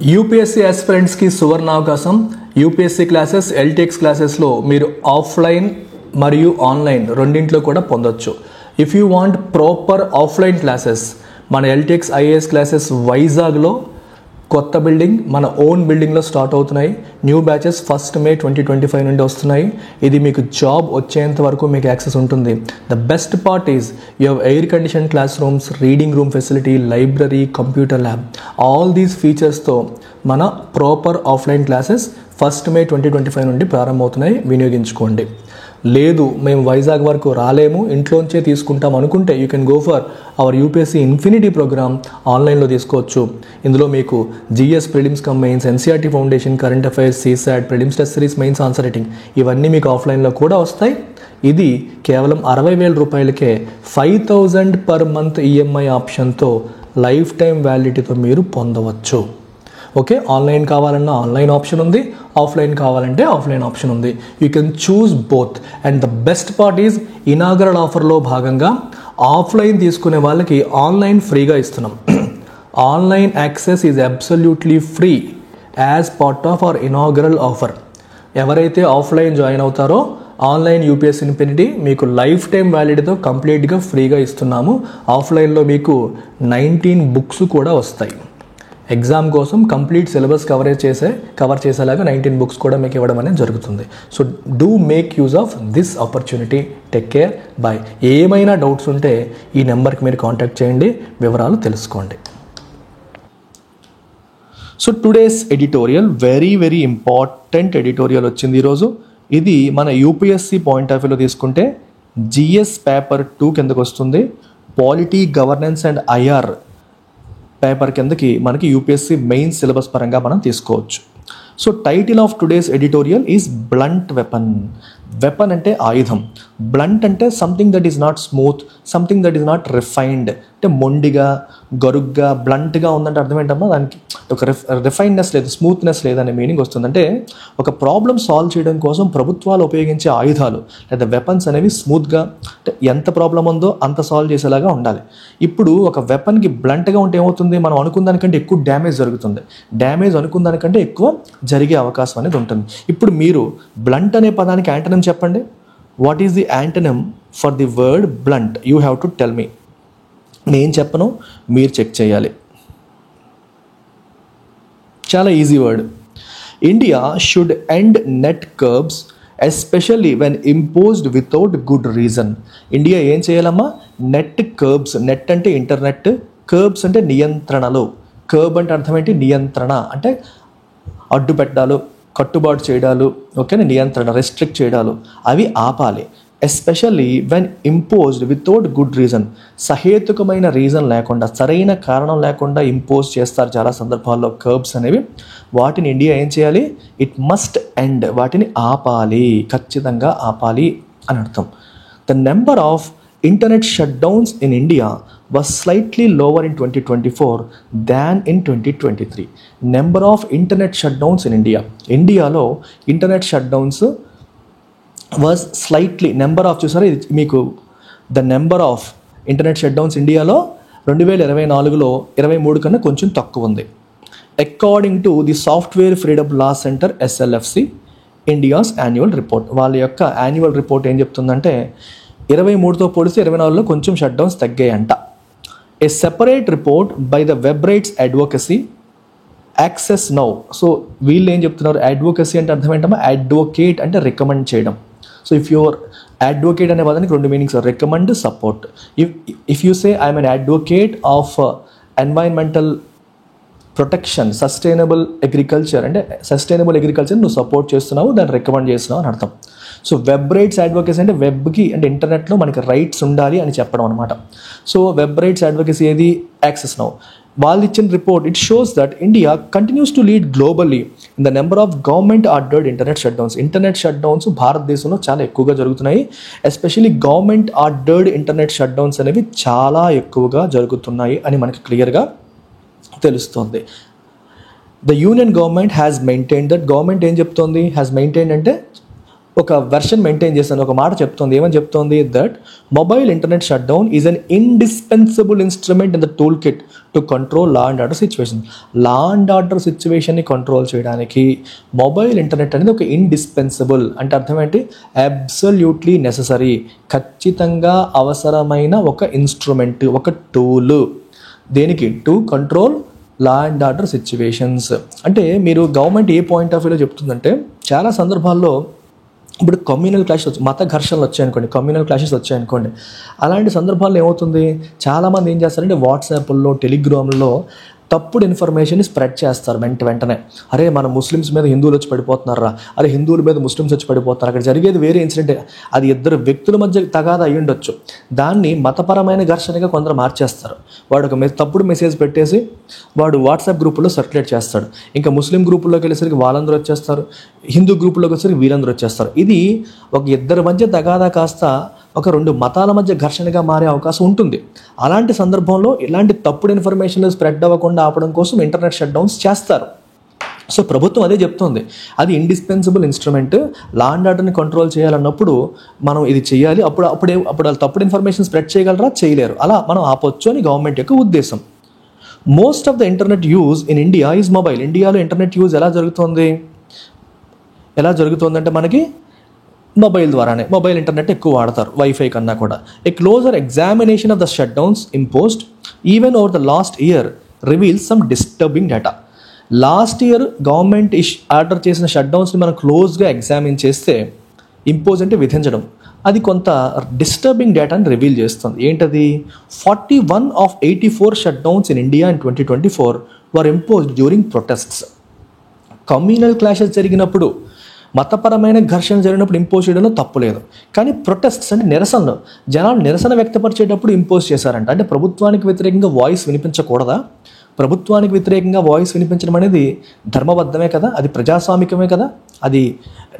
UPSC ఆస్పిరెంట్స్కి సువర్ణావకాశం. UPSC classes, LTX క్లాసెస్లో మీరు offline మరియు ఆన్లైన్ రెండింట్లో కూడా పొందొచ్చు. If you want proper offline classes, మన ఎల్టీఎక్స్ ఐఏఎస్ క్లాసెస్ వైజాగ్లో కొత్త బిల్డింగ్, మన ఓన్ బిల్డింగ్లో స్టార్ట్ అవుతున్నాయి. న్యూ బ్యాచెస్ 1st May 2025 నుండి వస్తున్నాయి. ఇది మీకు జాబ్ వచ్చేంత వరకు మీకు యాక్సెస్ ఉంటుంది. The best part is you have air condition classrooms, reading room facility, library, computer lab. All these ఫీచర్స్తో మన proper offline classes 1st May 2025 నుండి ప్రారంభమవుతున్నాయి. వినియోగించుకోండి. లేదు మేము వైజాగ్ వరకు రాలేము, ఇంట్లోంచే తీసుకుంటాం అనుకుంటే you can go for our UPSC infinity programme. ఆన్లైన్లో తీసుకోవచ్చు. ఇందులో మీకు GS prelims cum mains, NCERT foundation, current affairs, CSAT, prelims test series, mains answer writing ఇవన్నీ మీకు ఆఫ్లైన్లో కూడా వస్తాయి. ఇది కేవలం 60,000 రూపాయలకే 5,000 పర్ మంత్ ఈఎంఐ ఆప్షన్తో లైఫ్ టైం వ్యాలిడిటీతో మీరు పొందవచ్చు. ఓకే, ఆన్లైన్ కావాలన్నా ఆన్లైన్ ఆప్షన్ ఉంది, ఆఫ్లైన్ కావాలంటే ఆఫ్లైన్ ఆప్షన్ ఉంది. You can choose both. And the best part is inaugural ఆఫర్లో భాగంగా ఆఫ్లైన్ తీసుకునే వాళ్ళకి ఆన్లైన్ ఫ్రీగా ఇస్తున్నాం. Online access is absolutely free as part of our inaugural offer. ఎవరైతే ఆఫ్లైన్ జాయిన్ అవుతారో ఆన్లైన్ యూపీఎస్సీ ఇన్ఫినిటీ మీకు లైఫ్ టైం వ్యాలిడీతో కంప్లీట్గా ఫ్రీగా ఇస్తున్నాము. ఆఫ్లైన్లో మీకు 19 బుక్స్ కూడా వస్తాయి. ఎగ్జామ్ కోసం కంప్లీట్ సిలబస్ కవర్ చేసేలాగా 19 బుక్స్ కూడా మీకు ఇవ్వడం అనేది జరుగుతుంది. So do make use of this opportunity. Take care, bye. ఏమైనా డౌట్స్ ఉంటే ఈ నెంబర్కి మీరు కాంటాక్ట్ చేయండి, వివరాలు తెలుసుకోండి. So today's editorial very important editorial వచ్చింది ఈరోజు. ఇది మన యూపీఎస్సీ పాయింట్ ఆఫ్ వ్యూలో తీసుకుంటే జిఎస్ పేపర్ 2 కిందకు వస్తుంది. Polity, governance and IR paper కిందకి మనకి యూపీఎస్సీ మెయిన్ సిలబస్ పరంగా మనం తీసుకోవచ్చు. So title of today's editorial is blunt weapon. Weapon అంటే ఆయుధం, బ్లంట్ అంటే something that is not smooth, something that is not refined. అంటే మొండిగా, గరుగ్గా, బ్లంట్గా ఉందంటే అర్థం ఏంటమ్మా, దానికి ఒక రిఫైన్నెస్ లేదు, స్మూత్నెస్ లేదనే మీనింగ్ వస్తుంది. అంటే ఒక ప్రాబ్లమ్ సాల్వ్ చేయడం కోసం ప్రభుత్వాలు ఉపయోగించే ఆయుధాలు లేదా వెపన్స్ అనేవి స్మూత్గా, అంటే ఎంత ప్రాబ్లం ఉందో అంత సాల్వ్ చేసేలాగా ఉండాలి. ఇప్పుడు ఒక వెపన్కి బ్లంట్గా ఉంటే ఏమవుతుంది, మనం అనుకున్న దానికంటే ఎక్కువ డ్యామేజ్ జరుగుతుంది. డ్యామేజ్ అనుకున్న దానికంటే ఎక్కువ జరిగే అవకాశం అనేది ఉంటుంది. ఇప్పుడు మీరు బ్లంట్ అనే పదానికి యాంటనమ్ చెప్పండి. What is the antonym for the word blunt? You have to tell me. నేను చెప్పను, మీరు చెక్ చేయాలి. చాలా easy word. India should end net curbs especially when imposed without good reason. India ఏం చేయాలమ్మా? Net curbs. నెట్ అంటే internet, curbs అంటే నియంత్రణలు. కర్బ్ అంటే అర్థం ఏంటి? నియంత్రణ అంటే అడ్డు పెట్టడాలు, కట్టుబాటు చేయడాలు, ఓకేనా, నియంత్రణ, రెస్ట్రిక్ట్ చేయడాలు, అవి ఆపాలి. Especially when imposed without good reason. సహేతుకమైన రీజన్ లేకుండా, సరైన కారణం లేకుండా ఇంపోజ్ చేస్తారు చాలా సందర్భాల్లో కర్బ్స్ అనేవి. వాటిని ఇండియా ఏం చేయాలి? It must end. వాటిని ఆపాలి, ఖచ్చితంగా ఆపాలి అని అర్థం. The number of internet shutdowns in India was slightly lower in 2024 than in 2023. Number of internet shutdowns in India. ఇండియాలో internet shutdowns was slightly, number of చూసారా ఇది మీకు, the number of internet shutdowns ఇండియాలో 2024లో 23 కన్నా కొంచెం తక్కువ ఉంది. According to the software freedom law center SLFC India's annual report. వాళ్ళ యొక్క యాన్యువల్ రిపోర్ట్ ఏం చెప్తుందంటే 23తో పోలిస్తే 24లో కొంచెం షట్డౌన్స్ తగ్గాయంట. A separate report by the web rights advocacy Access Now. So వీళ్ళు ఏం చెప్తున్నారు? అడ్వొకసీ అంటే అర్థం ఏంటమ్మా? అడ్వొకేట్ అంటే రికమెండ్ చేయడం. సో ఇఫ్ యువర్ అడ్వొకేట్ అనే పదానికి 2 meanings, recommend, support. If you say I'm an advocate of environmental protection, sustainable agriculture, అంటే సస్టైనబుల్ అగ్రికల్చర్ నువ్వు సపోర్ట్ చేస్తున్నావు, దాన్ని రికమెండ్ చేస్తున్నావు అని అర్థం. సో వెబ్ రైట్స్ అడ్వొకేసీ అంటే వెబ్కి, అంటే ఇంటర్నెట్లో మనకి రైట్స్ ఉండాలి అని చెప్పడం అనమాట. సో వెబ్ రైట్స్ అడ్వొకేసీ ఏది? Access Now. వాళ్ళు ఇచ్చిన report it shows that India continues to lead globally in the number of government ordered internet shutdowns. Internet shutdowns భారతదేశంలో చాలా ఎక్కువగా జరుగుతున్నాయి. Especially government ordered internet shutdowns అనేవి చాలా ఎక్కువగా జరుగుతున్నాయి అని మనకి క్లియర్గా తెలుస్తుంది. The union government has maintain that. Government ఏం చెప్తోంది? హ్యాస్ మెయింటైన్ అంటే ఒక వెర్షన్ మెయింటైన్ చేస్తాను, ఒక మాట చెప్తోంది. ఏమని చెప్తోంది? That mobile internet shut down is an indispensable instrument in the tool kit to control law and order situation. Law and order సిచ్యువేషన్ని కంట్రోల్ చేయడానికి మొబైల్ ఇంటర్నెట్ అనేది ఒక ఇండిస్పెన్సిబుల్ అంటే అర్థం ఏంటి? అబ్సల్యూట్లీ నెససరీ, ఖచ్చితంగా అవసరమైన ఒక ఇన్స్ట్రుమెంట్, ఒక టూల్. దేనికి? To control law and order situations. అంటే మీరు గవర్నమెంట్ ఏ పాయింట్ ఆఫ్ వ్యూలో చెప్తుందంటే, చాలా సందర్భాల్లో ఇప్పుడు కమ్యూనల్ క్లాషెస్ వచ్చి, మత ఘర్షణలు వచ్చాయనుకోండి, కమ్యూనల్ క్లాషెస్ వచ్చాయనుకోండి, అలాంటి సందర్భాల్లో ఏమవుతుంది? చాలామంది ఏం చేస్తారంటే వాట్సాప్లో, టెలిగ్రామ్లో తప్పుడు ఇన్ఫర్మేషన్ స్ప్రెడ్ చేస్తారు వెంటనే. అరే మన ముస్లిమ్స్ మీద హిందువులు వచ్చి పడిపోతున్నారా, అరే హిందువుల మీద ముస్లిమ్స్ వచ్చి పడిపోతున్నారు, అక్కడ జరిగేది వేరే ఇన్సిడెంట్, అది ఇద్దరు వ్యక్తుల మధ్య తగాదా అయి ఉండొచ్చు, దాన్ని మతపరమైన ఘర్షణగా కొందరు మార్చేస్తారు. వాడు ఒక తప్పుడు మెసేజ్ పెట్టేసి వాడు వాట్సాప్ గ్రూపుల్లో సర్క్యులేట్ చేస్తాడు. ఇంకా ముస్లిం గ్రూపుల్లోకి వెళ్ళేసరికి వాళ్ళందరూ వచ్చేస్తారు, హిందూ గ్రూపుల్లోకి వచ్చేసరికి వీళ్ళందరూ వచ్చేస్తారు. ఇది ఒక ఇద్దరి మధ్య తగాదా కాస్త ఒక రెండు మతాల మధ్య ఘర్షణగా మారే అవకాశం ఉంటుంది. అలాంటి సందర్భంలో ఇలాంటి తప్పుడు ఇన్ఫర్మేషన్ స్ప్రెడ్ అవ్వకుండా ఆపడం కోసం ఇంటర్నెట్ షట్ డౌన్స్ చేస్తారు. సో ప్రభుత్వం అదే చెప్తోంది, అది ఇండిస్పెన్సిబుల్ ఇన్స్ట్రుమెంట్, లా అండ్ ఆర్డర్ని కంట్రోల్ చేయాలన్నప్పుడు మనం ఇది చేయాలి. అప్పుడు వాళ్ళు తప్పుడు ఇన్ఫర్మేషన్ స్ప్రెడ్ చేయగలరా? చేయలేరు. అలా మనం ఆపొచ్చు అని గవర్నమెంట్ యొక్క ఉద్దేశం. Most of the internet use in India is mobile. ఇండియాలో ఇంటర్నెట్ యూజ్ ఎలా జరుగుతుందంటే మనకి మొబైల్ ద్వారానే, మొబైల్ ఇంటర్నెట్ ఎక్కువ వాడతారు వైఫై కన్నా కూడా. A closer examination of the shut downs imposed even over the last year reveals some disturbing data. Last year government order చేసిన షట్ డౌన్స్ని మనం క్లోజ్గా ఎగ్జామిన్ చేస్తే, ఇంపోజ్ అంటే విధించడం, అది కొంత డిస్టర్బింగ్ డేటాని రివీల్ చేస్తుంది. ఏంటది? 41 of 84 shut downs in India in 2024 were imposed during protests. Communal clashes జరిగినప్పుడు, మతపరమైన ఘర్షణ జరిగినప్పుడు ఇంపోజ్ చేయడంలో తప్పు లేదు. కానీ ప్రొటెస్ట్స్ అంటే నిరసనలు, జనాలు నిరసన వ్యక్తపరిచేటప్పుడు ఇంపోజ్ చేశారంట. అంటే ప్రభుత్వానికి వ్యతిరేకంగా వాయిస్ వినిపించకూడదా? ప్రభుత్వానికి వ్యతిరేకంగా వాయిస్ వినిపించడం అనేది ధర్మబద్ధమే కదా, అది ప్రజాస్వామికమే కదా, అది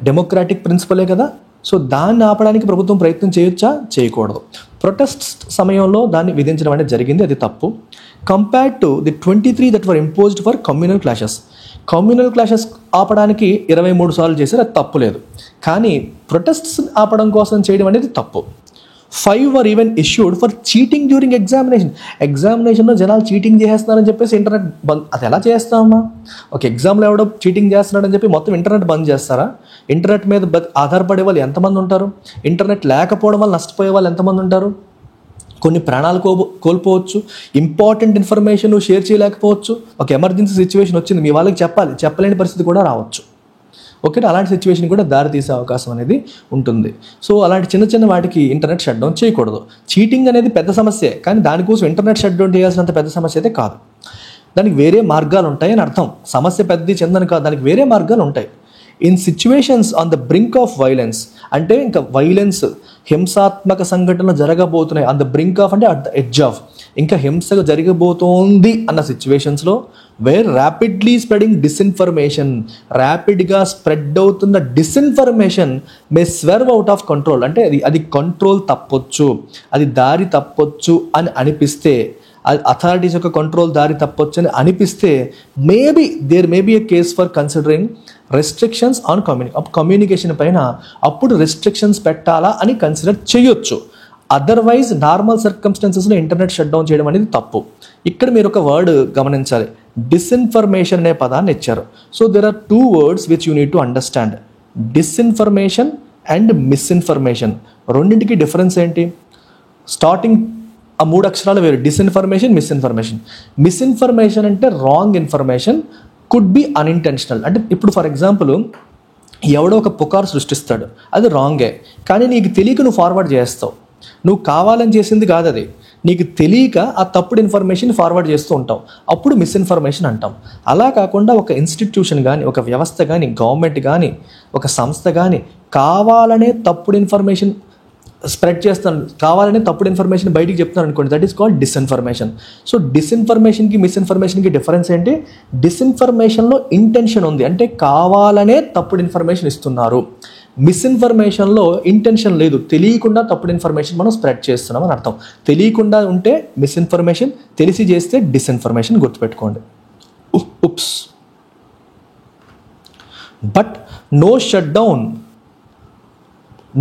డెమోక్రాటిక్ ప్రిన్సిపలే కదా. సో దాన్ని ఆపడానికి ప్రభుత్వం ప్రయత్నం చేయొచ్చా? చేయకూడదు. ప్రొటెస్ట్ సమయంలో దాన్ని విధించడం అనేది జరిగింది, అది తప్పు. Compared to the 23 that were imposed for communal clashes. Communal clashes ఆపడానికి 23 సార్లు చేశారు, అది తప్పు లేదు. కానీ ప్రొటెస్ట్స్ ఆపడం కోసం చేయడం అనేది తప్పు. 5 were even issued for cheating during examination. ఎగ్జామినేషన్లో జనాలు చీటింగ్ చేస్తున్నారని చెప్పేసి ఇంటర్నెట్ బంద్. అది ఎలా చేస్తామమ్మా? ఒక ఎగ్జామ్లో ఎవడో చీటింగ్ చేస్తున్నాడని చెప్పి మొత్తం ఇంటర్నెట్ బంద్ చేస్తారా? ఇంటర్నెట్ మీద ఆధారపడే వాళ్ళు ఎంతమంది ఉంటారు? ఇంటర్నెట్ లేకపోవడం వల్ల నష్టపోయే వాళ్ళు ఎంతమంది ఉంటారు? కొన్ని ప్రాణాలు కోల్పోవచ్చు, ఇంపార్టెంట్ ఇన్ఫర్మేషన్ షేర్ చేయలేకపోవచ్చు, ఒక ఎమర్జెన్సీ సిచ్యువేషన్ వచ్చింది, మీ వాళ్ళకి చెప్పాలి, చెప్పలేని పరిస్థితి కూడా రావచ్చు. ఓకే, అలాంటి సిచ్యువేషన్ కూడా దారితీసే అవకాశం అనేది ఉంటుంది. సో అలాంటి చిన్న చిన్న వాటికి ఇంటర్నెట్ షట్ డౌన్ చేయకూడదు. చీటింగ్ అనేది పెద్ద సమస్యే, కానీ దానికోసం ఇంటర్నెట్ షట్ డౌన్ చేయాల్సినంత పెద్ద సమస్య అయితే కాదు. దానికి వేరే మార్గాలు ఉంటాయని అర్థం. సమస్య పెద్దది చెందని కాదు, దానికి వేరే మార్గాలు ఉంటాయి. In situations on the brink of violence, అంటే ఇంకా వైలెన్స్, హింసాత్మక సంఘటనలు జరగబోతున్నాయి, ఆన్ ద బ్రింక్ ఆఫ్ అంటే అట్ ద ఎడ్జ్ ఆఫ్, ఇంకా హింసగా జరగబోతోంది అన్న సిచ్యువేషన్స్లో, వేర్ ర్యాపిడ్లీ స్ప్రెడింగ్ డిస్ఇన్ఫర్మేషన్, ర్యాపిడ్గా స్ప్రెడ్ అవుతున్న disinformation may swerve out of control, అంటే అది కంట్రోల్ తప్పొచ్చు, అది దారి తప్పొచ్చు అని అనిపిస్తే, అది అథారిటీస్ యొక్క కంట్రోల్ దారి తప్పొచ్చు అని అనిపిస్తే, there may be a case for considering restrictions on communication పైన అప్పుడు రెస్ట్రిక్షన్స్ పెట్టాలా అని కన్సిడర్ చేయొచ్చు. అదర్వైజ్ నార్మల్ సర్కమ్స్టాన్సెస్లో ఇంటర్నెట్ షట్ డౌన్ చేయడం అనేది తప్పు. ఇక్కడ మీరు ఒక వర్డ్ గమనించాలి, డిస్ఇన్ఫర్మేషన్ అనే పదాన్ని ఇచ్చారు. So there are 2 words which you need to understand, disinformation and misinformation. రెండింటికి డిఫరెన్స్ ఏంటి? స్టార్టింగ్ ఆ 3 అక్షరాలు వేరు, డిస్ఇన్ఫర్మేషన్, మిస్ఇన్ఫర్మేషన్. మిస్ఇన్ఫర్మేషన్ అంటే wrong information, could be unintentional. అంటే ఇప్పుడు ఫర్ ఎగ్జాంపుల్ ఎవడో ఒక పుకారు సృష్టిస్తాడు, అది రాంగే, కానీ నీకు తెలియక నువ్వు ఫార్వర్డ్ చేస్తావు, నువ్వు కావాలని చేసింది కాదు అది, నీకు తెలియక ఆ తప్పుడు ఇన్ఫర్మేషన్ ఫార్వర్డ్ చేస్తూ ఉంటావు, అప్పుడు మిస్ఇన్ఫర్మేషన్ అంటాం. అలా కాకుండా ఒక ఇన్స్టిట్యూషన్ కానీ, ఒక వ్యవస్థ కానీ, గవర్నమెంట్ కానీ, ఒక సంస్థ కానీ కావాలనే తప్పుడు ఇన్ఫర్మేషన్ స్ప్రెడ్ చేస్తాను, కావాలనే తప్పుడు ఇన్ఫర్మేషన్ బయటికి చెప్తాను అనుకోండి, that is called disinformation. So డిస్ఇన్ఫర్మేషన్కి మిస్ఇన్ఫర్మేషన్కి డిఫరెన్స్ ఏంటి? డిస్ఇన్ఫర్మేషన్లో ఇంటెన్షన్ ఉంది, అంటే కావాలనే తప్పుడు ఇన్ఫర్మేషన్ ఇస్తున్నారు. మిస్ఇన్ఫర్మేషన్లో ఇంటెన్షన్ లేదు, తెలియకుండా తప్పుడు ఇన్ఫర్మేషన్ మనం స్ప్రెడ్ చేస్తున్నాం అని అర్థం. తెలియకుండా ఉంటే మిస్ఇన్ఫర్మేషన్, తెలిసి చేస్తే డిస్ఇన్ఫర్మేషన్, గుర్తుపెట్టుకోండి. Oops. But no shut down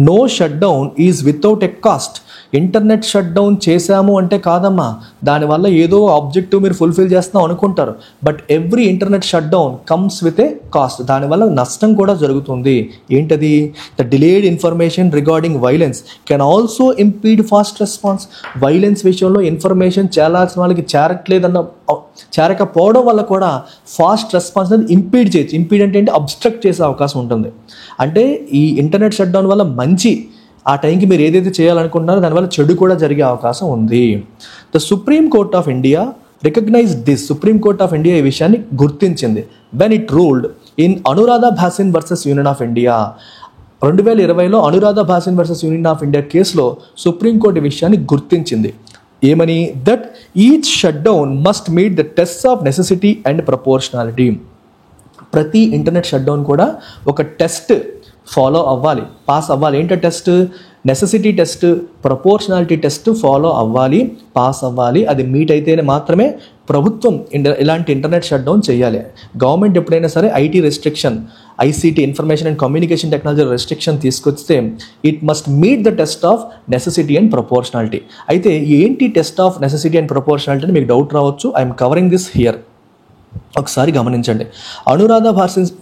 no shut down is without a cost. Internet shut down చేశాము అంటే కాదమ్మా, దానివల్ల ఏదో ఆబ్జెక్టివ్ మీరు ఫుల్ఫిల్ చేస్తాం అనుకుంటారు. But every internet shut down comes with a cost. దానివల్ల నష్టం కూడా జరుగుతుంది. ఏంటది? The delayed information regarding violence can also impede fast response. Violence విషయంలో ఇన్ఫర్మేషన్ చేరాల్సిన వాళ్ళకి చేరకపోవడం వల్ల కూడా ఫాస్ట్ రెస్పాన్స్ అనేది ఇంపీడ్ చేయొచ్చు. ఇంపీడ్ అంటే అబ్స్ట్రక్ట్ చేసే అవకాశం ఉంటుంది. అంటే ఈ ఇంటర్నెట్ షట్ డౌన్ వల్ల మంచి, ఆ టైంకి మీరు ఏదైతే చేయాలనుకుంటున్నారో దానివల్ల చెడు కూడా జరిగే అవకాశం ఉంది. The supreme court of India recognise this. Supreme court of India ఈ విషయాన్ని గుర్తించింది. When it ruled in Anuradha Bhasin versus union of India. 2020లో Anuradha Bhasin versus union of India కేసులో సుప్రీంకోర్టు ఈ విషయాన్ని గుర్తించింది. ఏమని? That each shut down must meet the test of necessity and proportionality. ప్రతి ఇంటర్నెట్ షట్ డౌన్ కూడా ఒక టెస్ట్ ఫాలో అవ్వాలి, పాస్ అవ్వాలి. ఏంటో test? Necessity test, proportionality test follow అవ్వాలి, పాస్ అవ్వాలి. అది మీట్ అయితేనే మాత్రమే ప్రభుత్వం ఇలాంటి ఇంటర్నెట్ షట్ డౌన్ చేయాలి. గవర్నమెంట్ ఎప్పుడైనా సరే IT restriction, ICT information and communication technology restriction తీసుకొస్తే it must meet the test of necessity and proportionality. అయితే ఏంటి test of necessity and proportionality అని మీకు డౌట్ రావచ్చు. I'm covering this here. ఒకసారి గమనించండి. Anuradha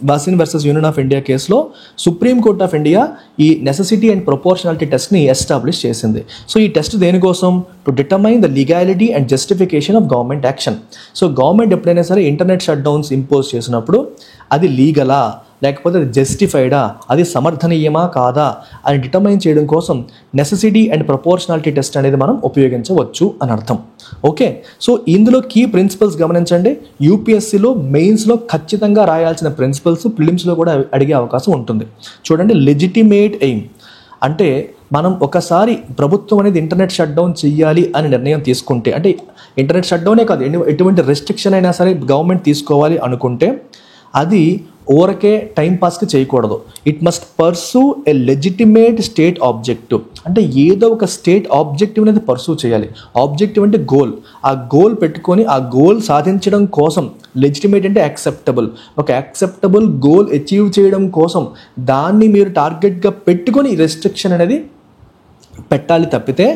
Bhasin versus union of India కేసులో supreme court of India ఈ నెసెసిటీ అండ్ ప్రపోర్షనాలిటీ టెస్ట్ని ఎస్టాబ్లిష్ చేసింది. సో ఈ టెస్ట్ దేనికోసం? To determine the legality and justification of government action. So government ఎప్పుడైనా సరే ఇంటర్నెట్ షట్ డౌన్స్ ఇంపోజ్ చేసినప్పుడు అది లీగలా, లేకపోతే అది జస్టిఫైడా, అది సమర్థనీయమా కాదా అని డిటర్మైన్ చేయడం కోసం నెసెసిటీ అండ్ ప్రపోర్షనాలిటీ టెస్ట్ అనేది మనం ఉపయోగించవచ్చు అని అర్థం. ఓకే, సో ఇందులో కీ ప్రిన్సిపల్స్ గమనించండి. యూపీఎస్సీలో మెయిన్స్లో ఖచ్చితంగా రాయాల్సిన ప్రిన్సిపల్స్ ప్రిలిమ్స్లో కూడా అడిగే అవకాశం ఉంటుంది. చూడండి, లెజిటిమేట్ ఎయిమ్ అంటే మనం ఒకసారి ప్రభుత్వం అనేది ఇంటర్నెట్ షట్ డౌన్ చేయాలి అని నిర్ణయం తీసుకుంటే, అంటే ఇంటర్నెట్ షట్ డౌనే కాదు, ఎటువంటి రెస్ట్రిక్షన్ అయినా సరే గవర్నమెంట్ తీసుకోవాలి అనుకుంటే అది ఊరకే టైంపాస్కి చేయకూడదు. It must pursue a legitimate state objective. అంటే ఏదో ఒక స్టేట్ ఆబ్జెక్టివ్ అనేది పర్సూ చేయాలి. ఆబ్జెక్టివ్ అంటే గోల్. ఆ గోల్ పెట్టుకొని ఆ గోల్ సాధించడం కోసం, లెజిటిమేట్ అంటే యాక్సెప్టబుల్, ఒక యాక్సెప్టబుల్ గోల్ అచీవ్ చేయడం కోసం దాన్ని మీరు టార్గెట్గా పెట్టుకొని రెస్ట్రిక్షన్ అనేది పెట్టాలి తప్పితే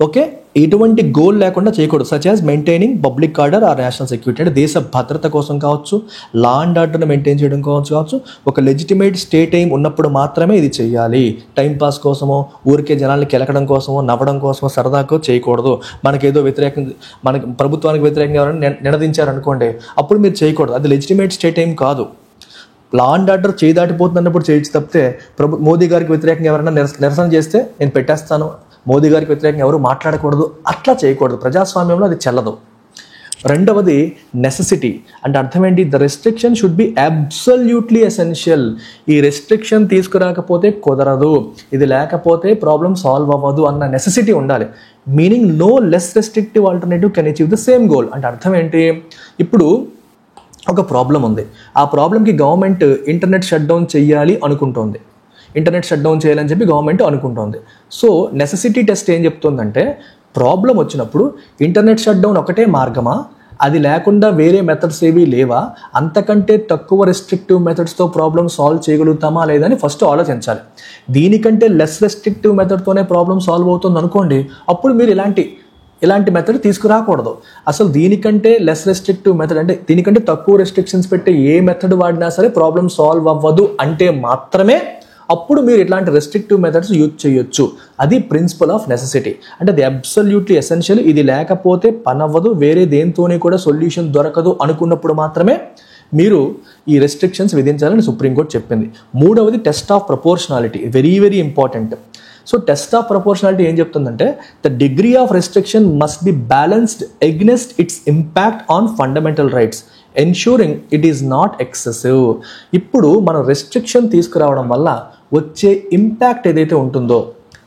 ఓకే ఎటువంటి గోల్ లేకుండా చేయకూడదు. Such as maintaining public order or national security, అంటే దేశ భద్రత కోసం కావచ్చు, లా అండ్ ఆర్డర్ని మెయింటైన్ చేయడం కావచ్చు, ఒక లెజిటిమేట్ స్టేట్ ఎయిమ్ ఉన్నప్పుడు మాత్రమే ఇది చేయాలి. టైంపాస్ కోసమో, ఊరికే జనాల్ని కెలకడం కోసమో, నవ్వడం కోసమో, సరదాకో చేయకూడదు. మనకేదో మనకి ప్రభుత్వానికి వ్యతిరేకంగా ఎవరైనా నినదించారనుకోండి, అప్పుడు మీరు చేయకూడదు. అది లెజిటిమేట్ స్టేట్ ఎయిమ్ కాదు. లా అండ్ ఆర్డర్ చేయి దాటిపోతున్నప్పుడు చేయొచ్చు తప్పితే మోదీ గారికి వ్యతిరేకంగా ఎవరైనా నిరసన చేస్తే నేను పెట్టేస్తాను, మోదీ గారికి వ్యతిరేకంగా ఎవరు మాట్లాడకూడదు, అట్లా చేయకూడదు. ప్రజాస్వామ్యంలో అది చెల్లదు. రెండవది నెసెసిటీ అంటే అర్థం ఏంటి? The restriction should be absolutely essential. ఈ రెస్ట్రిక్షన్ తీసుకురాకపోతే కుదరదు, ఇది లేకపోతే ప్రాబ్లం సాల్వ్ అవ్వదు అన్న నెసెసిటీ ఉండాలి. Meaning no less restrictive alternative can achieve the same goal. అంటే అర్థం ఏంటి? ఇప్పుడు ఒక ప్రాబ్లం ఉంది, ఆ ప్రాబ్లంకి గవర్నమెంట్ ఇంటర్నెట్ షట్ డౌన్ చేయాలి అనుకుంటోంది, ఇంటర్నెట్ షట్ డౌన్ చేయాలని చెప్పి గవర్నమెంట్ అనుకుంటోంది. సో నెసెసిటీ టెస్ట్ ఏం చెప్తుందంటే, ప్రాబ్లం వచ్చినప్పుడు ఇంటర్నెట్ షట్ డౌన్ ఒకటే మార్గమా, అది లేకుండా వేరే మెథడ్స్ ఏవి లేవా, అంతకంటే తక్కువ రెస్ట్రిక్టివ్ మెథడ్స్తో ప్రాబ్లమ్ సాల్వ్ చేయగలుగుతామా లేదని ఫస్ట్ ఆలోచించాలి. దీనికంటే లెస్ రెస్ట్రిక్టివ్ మెథడ్తోనే ప్రాబ్లమ్ సాల్వ్ అవుతుంది అనుకోండి, అప్పుడు మీరు ఇలాంటి మెథడ్ తీసుకురాకూడదు. అసలు దీనికంటే లెస్ రెస్ట్రిక్టివ్ మెథడ్ అంటే దీనికంటే తక్కువ రెస్ట్రిక్షన్స్ పెట్టే ఏ మెథడ్ వాడినా సరే ప్రాబ్లమ్ సాల్వ్ అవ్వదు అంటే మాత్రమే అప్పుడు మీరు ఇట్లాంటి రెస్ట్రిక్టివ్ మెథడ్స్ యూజ్ చేయొచ్చు. అది ప్రిన్సిపల్ ఆఫ్ నెసెసిటీ. అంటే అది అబ్సల్యూట్లీ ఎసెన్షియల్, ఇది లేకపోతే పని అవ్వదు, వేరే దేంతోనే కూడా సొల్యూషన్ దొరకదు అనుకున్నప్పుడు మాత్రమే మీరు ఈ రెస్ట్రిక్షన్స్ విధించాలని సుప్రీంకోర్టు చెప్పింది. మూడవది test of proportionality, very very important. So test of proportionality ఏం చెప్తుందంటే, the degree of restriction must be balanced against it's impact on fundamental rights ensuring it is not excessive. ఇప్పుడు మనం రెస్ట్రిక్షన్ తీసుకురావడం వల్ల వచ్చే ఇంపాక్ట్ ఏదైతే ఉంటుందో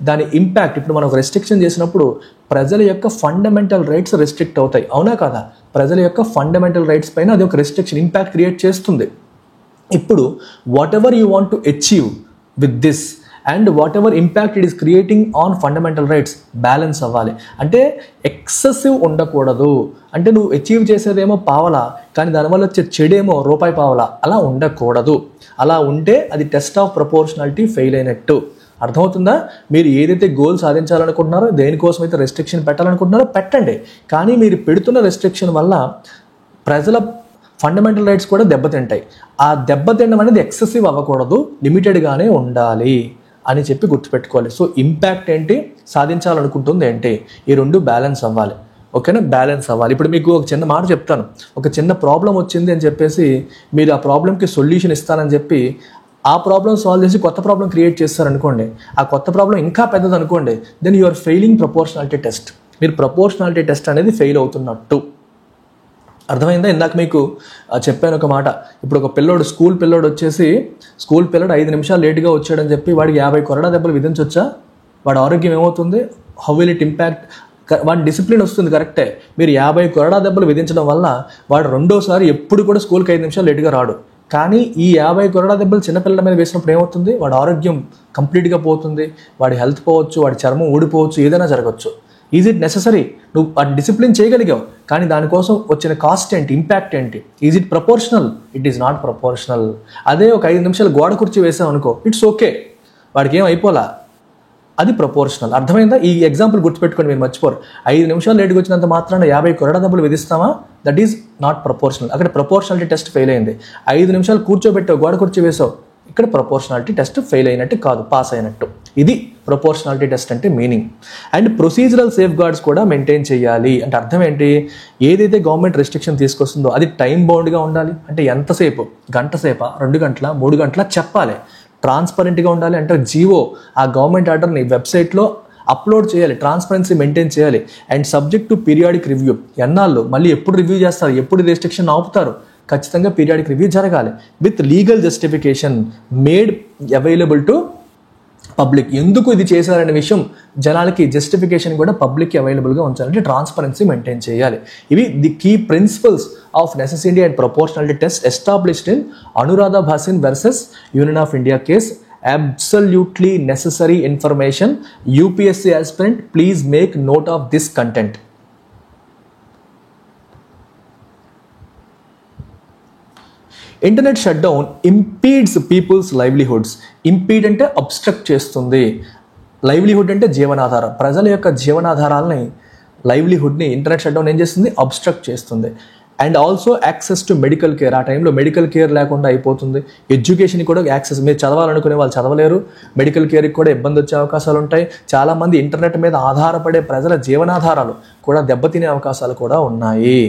దాని ఇంపాక్ట్, ఇప్పుడు మనం రెస్ట్రిక్షన్ చేసినప్పుడు ప్రజల యొక్క ఫండమెంటల్ రైట్స్ రెస్ట్రిక్ట్ అవుతాయి, అవునా కదా? ప్రజల యొక్క ఫండమెంటల్ రైట్స్ పైన అది ఒక రెస్ట్రిక్షన్ ఇంపాక్ట్ క్రియేట్ చేస్తుంది. ఇప్పుడు what ever you want to achieve with this and what ever impact it is creating on fundamental rights balance అవ్వాలి. అంటే ఎక్సెసివ్ ఉండకూడదు. అంటే నువ్వు అచీవ్ చేసేదేమో పావలా, కానీ దానివల్ల వచ్చే చెడేమో రూపాయి పావలా, అలా ఉండకూడదు. అలా ఉంటే అది టెస్ట్ ఆఫ్ ప్రపోర్షనాలిటీ ఫెయిల్ అయినట్టు. అర్థమవుతుందా? మీరు ఏదైతే గోల్ సాధించాలనుకుంటున్నారో, దేనికోసం అయితే రెస్ట్రిక్షన్ పెట్టాలనుకుంటున్నారో పెట్టండి. కానీ మీరు పెడుతున్న రెస్ట్రిక్షన్ వల్ల ప్రజల ఫండమెంటల్ రైట్స్ కూడా దెబ్బతింటాయి. ఆ దెబ్బతినడం అనేది ఎక్సెసివ్ అవ్వకూడదు, లిమిటెడ్గానే ఉండాలి అని చెప్పి గుర్తుపెట్టుకోవాలి. సో ఇంపాక్ట్ ఏంటి, సాధించాలనుకుంటుంది ఏంటి, ఈ రెండు బ్యాలెన్స్ అవ్వాలి. ఓకేనా? బ్యాలెన్స్ అవ్వాలి. ఇప్పుడు మీకు ఒక చిన్న మాట చెప్తాను. ఒక చిన్న ప్రాబ్లం వచ్చింది అని చెప్పేసి మీరు ఆ ప్రాబ్లంకి సొల్యూషన్ ఇస్తానని చెప్పి ఆ ప్రాబ్లం సాల్వ్ చేసి కొత్త ప్రాబ్లం క్రియేట్ చేస్తారనుకోండి, ఆ కొత్త ప్రాబ్లం ఇంకా పెద్దది అనుకోండి, then you are failing proportionality test. మీరు ప్రపోర్షనాలిటీ టెస్ట్ అనేది ఫెయిల్ అవుతున్నట్టు. అర్థమైందా? ఇందాక మీకు చెప్పాను ఒక మాట. ఇప్పుడు ఒక పిల్లోడు, స్కూల్ పిల్లోడు 5 నిమిషాలు లేట్గా వచ్చాడని చెప్పి వాడికి 50 కొరడా దెబ్బలు విధించవచ్చా? వాడి ఆరోగ్యం ఏమవుతుంది? How will it impact? వాడి డిసిప్లిన్ వస్తుంది, కరెక్టే. మీరు 50 కొరడా దెబ్బలు విధించడం వల్ల వాడు రెండోసారి ఎప్పుడు కూడా స్కూల్కి 5 నిమిషాలు లేట్గా రాడు. కానీ ఈ 50 కొరడా దెబ్బలు చిన్నపిల్లల మీద వేసినప్పుడు ఏమవుతుంది? వాడి ఆరోగ్యం కంప్లీట్గా పోతుంది, వాడి హెల్త్ పోవచ్చు, వాడి చర్మం ఊడిపోవచ్చు, ఏదైనా జరగచ్చు. Is it necessary? నువ్వు ఆ డిసిప్లిన్ చేయగలిగావు, కానీ దానికోసం వచ్చిన కాస్ట్ ఏంటి, ఇంపాక్ట్ ఏంటి? Is it proportional? It is not proportional. అదే ఒక 5 నిమిషాలు గోడ కుర్చీ వేసాం అనుకో, ఇట్స్ ఓకే, వాడికి ఏం అయిపోలా, అది ప్రపోర్షనల్. అర్థమైందా? ఈ ఎగ్జాంపుల్ గుర్తుపెట్టుకోండి, మీరు మర్చిపోరు. 5 నిమిషాలు లేట్గా వచ్చినంత మాత్రాన 50 కొరడా దెబ్బలు విధిస్తామా? That is not proportional. అక్కడ ప్రపోర్షనాలిటీ టెస్ట్ ఫెయిల్ అయింది. 5 నిమిషాలు కూర్చోబెట్టావు, గోడ కుర్చీ వేసావు, ఇక్కడ ప్రపోర్షనాలిటీ టెస్ట్ ఫెయిల్ అయినట్టు కాదు, పాస్ అయినట్టు. ఇది ప్రపోర్షనాలిటీ టెస్ట్ అంటే meaning. And procedural safe guards కూడా మెయింటైన్ చేయాలి. అంటే అర్థం ఏంటి? ఏదైతే గవర్నమెంట్ రెస్ట్రిక్షన్ తీసుకొస్తుందో అది టైం బౌండ్గా ఉండాలి. అంటే ఎంతసేపు, గంట సేపా, 2 గంటల, 3 గంటల చెప్పాలి. ట్రాన్స్పరెంట్గా ఉండాలి. అంటే జీవో, ఆ గవర్నమెంట్ ఆర్డర్ని వెబ్సైట్లో అప్లోడ్ చేయాలి, ట్రాన్స్పరెన్సీ మెయింటైన్ చేయాలి. And subject to periodic review. ఎన్నాళ్ళు, మళ్ళీ ఎప్పుడు రివ్యూ చేస్తారు, ఎప్పుడు రెస్ట్రిక్షన్ ఆపుతారు, ఖచ్చితంగా పీరియాడిక్ రివ్యూ జరగాలి. With legal justification made available to public. ఎందుకు ఇది చేశారనే విషయం జనాలకి జస్టిఫికేషన్ కూడా పబ్లిక్కి అవైలబుల్గా ఉంచాలంటే ట్రాన్స్పరెన్సీ మెయింటైన్ చేయాలి. ఇవి the key principles of necessity and proportionality test established in Anuradha Bhasin versus union of India case. Absolutely necessary information. UPSC aspirant, please make note of this content. Internet shut down impedes people's livelihoods. Impede అంటే obstruct చేస్తుంది, livelihood అంటే జీవనాధారం. ప్రజల యొక్క జీవనాధారాలని, లైవ్లీహుడ్ని internet shut down ఏం చేస్తుంది? అబ్స్ట్రక్ట్ చేస్తుంది. And also access to medical care. ఆ టైంలో మెడికల్ కేర్ లేకుండా అయిపోతుంది. ఎడ్యుకేషన్కి కూడా యాక్సెస్, మీరు చదవాలనుకునే వాళ్ళు చదవలేరు, మెడికల్ కేర్కి కూడా ఇబ్బంది వచ్చే అవకాశాలు ఉంటాయి. చాలామంది ఇంటర్నెట్ మీద ఆధారపడే ప్రజల జీవనాధారాలు కూడా దెబ్బతినే అవకాశాలు కూడా ఉన్నాయి.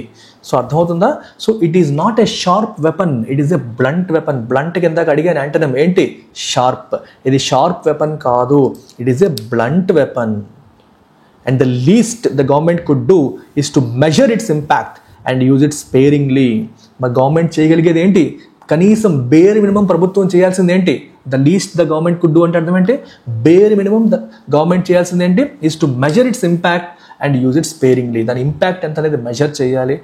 సో అర్థమవుతుందా? So it is not a sharp weapon, it is a blunt weapon. Blunt కిందకి అడిగాను యాంటనమ్ ఏంటి? షార్ప్. ఇది షార్ప్ వెపన్ కాదు, it is a blunt weapon. And the least the government could do is to measure it's impact and use it sparingly. మా government చేయగలిగేది ఏంటి? కనీసం bear minimum ప్రభుత్వం చేయాల్సింది ఏంటి? The least the government could do అంటే అర్థం ఏంటి? బేర్ మినిమం ద గవర్నమెంట్ చేయాల్సింది ఏంటి? Is to measure it's impact and use it sparingly. దాని ఇంపాక్ట్ ఎంత అనేది మెజర్ చేయాలి,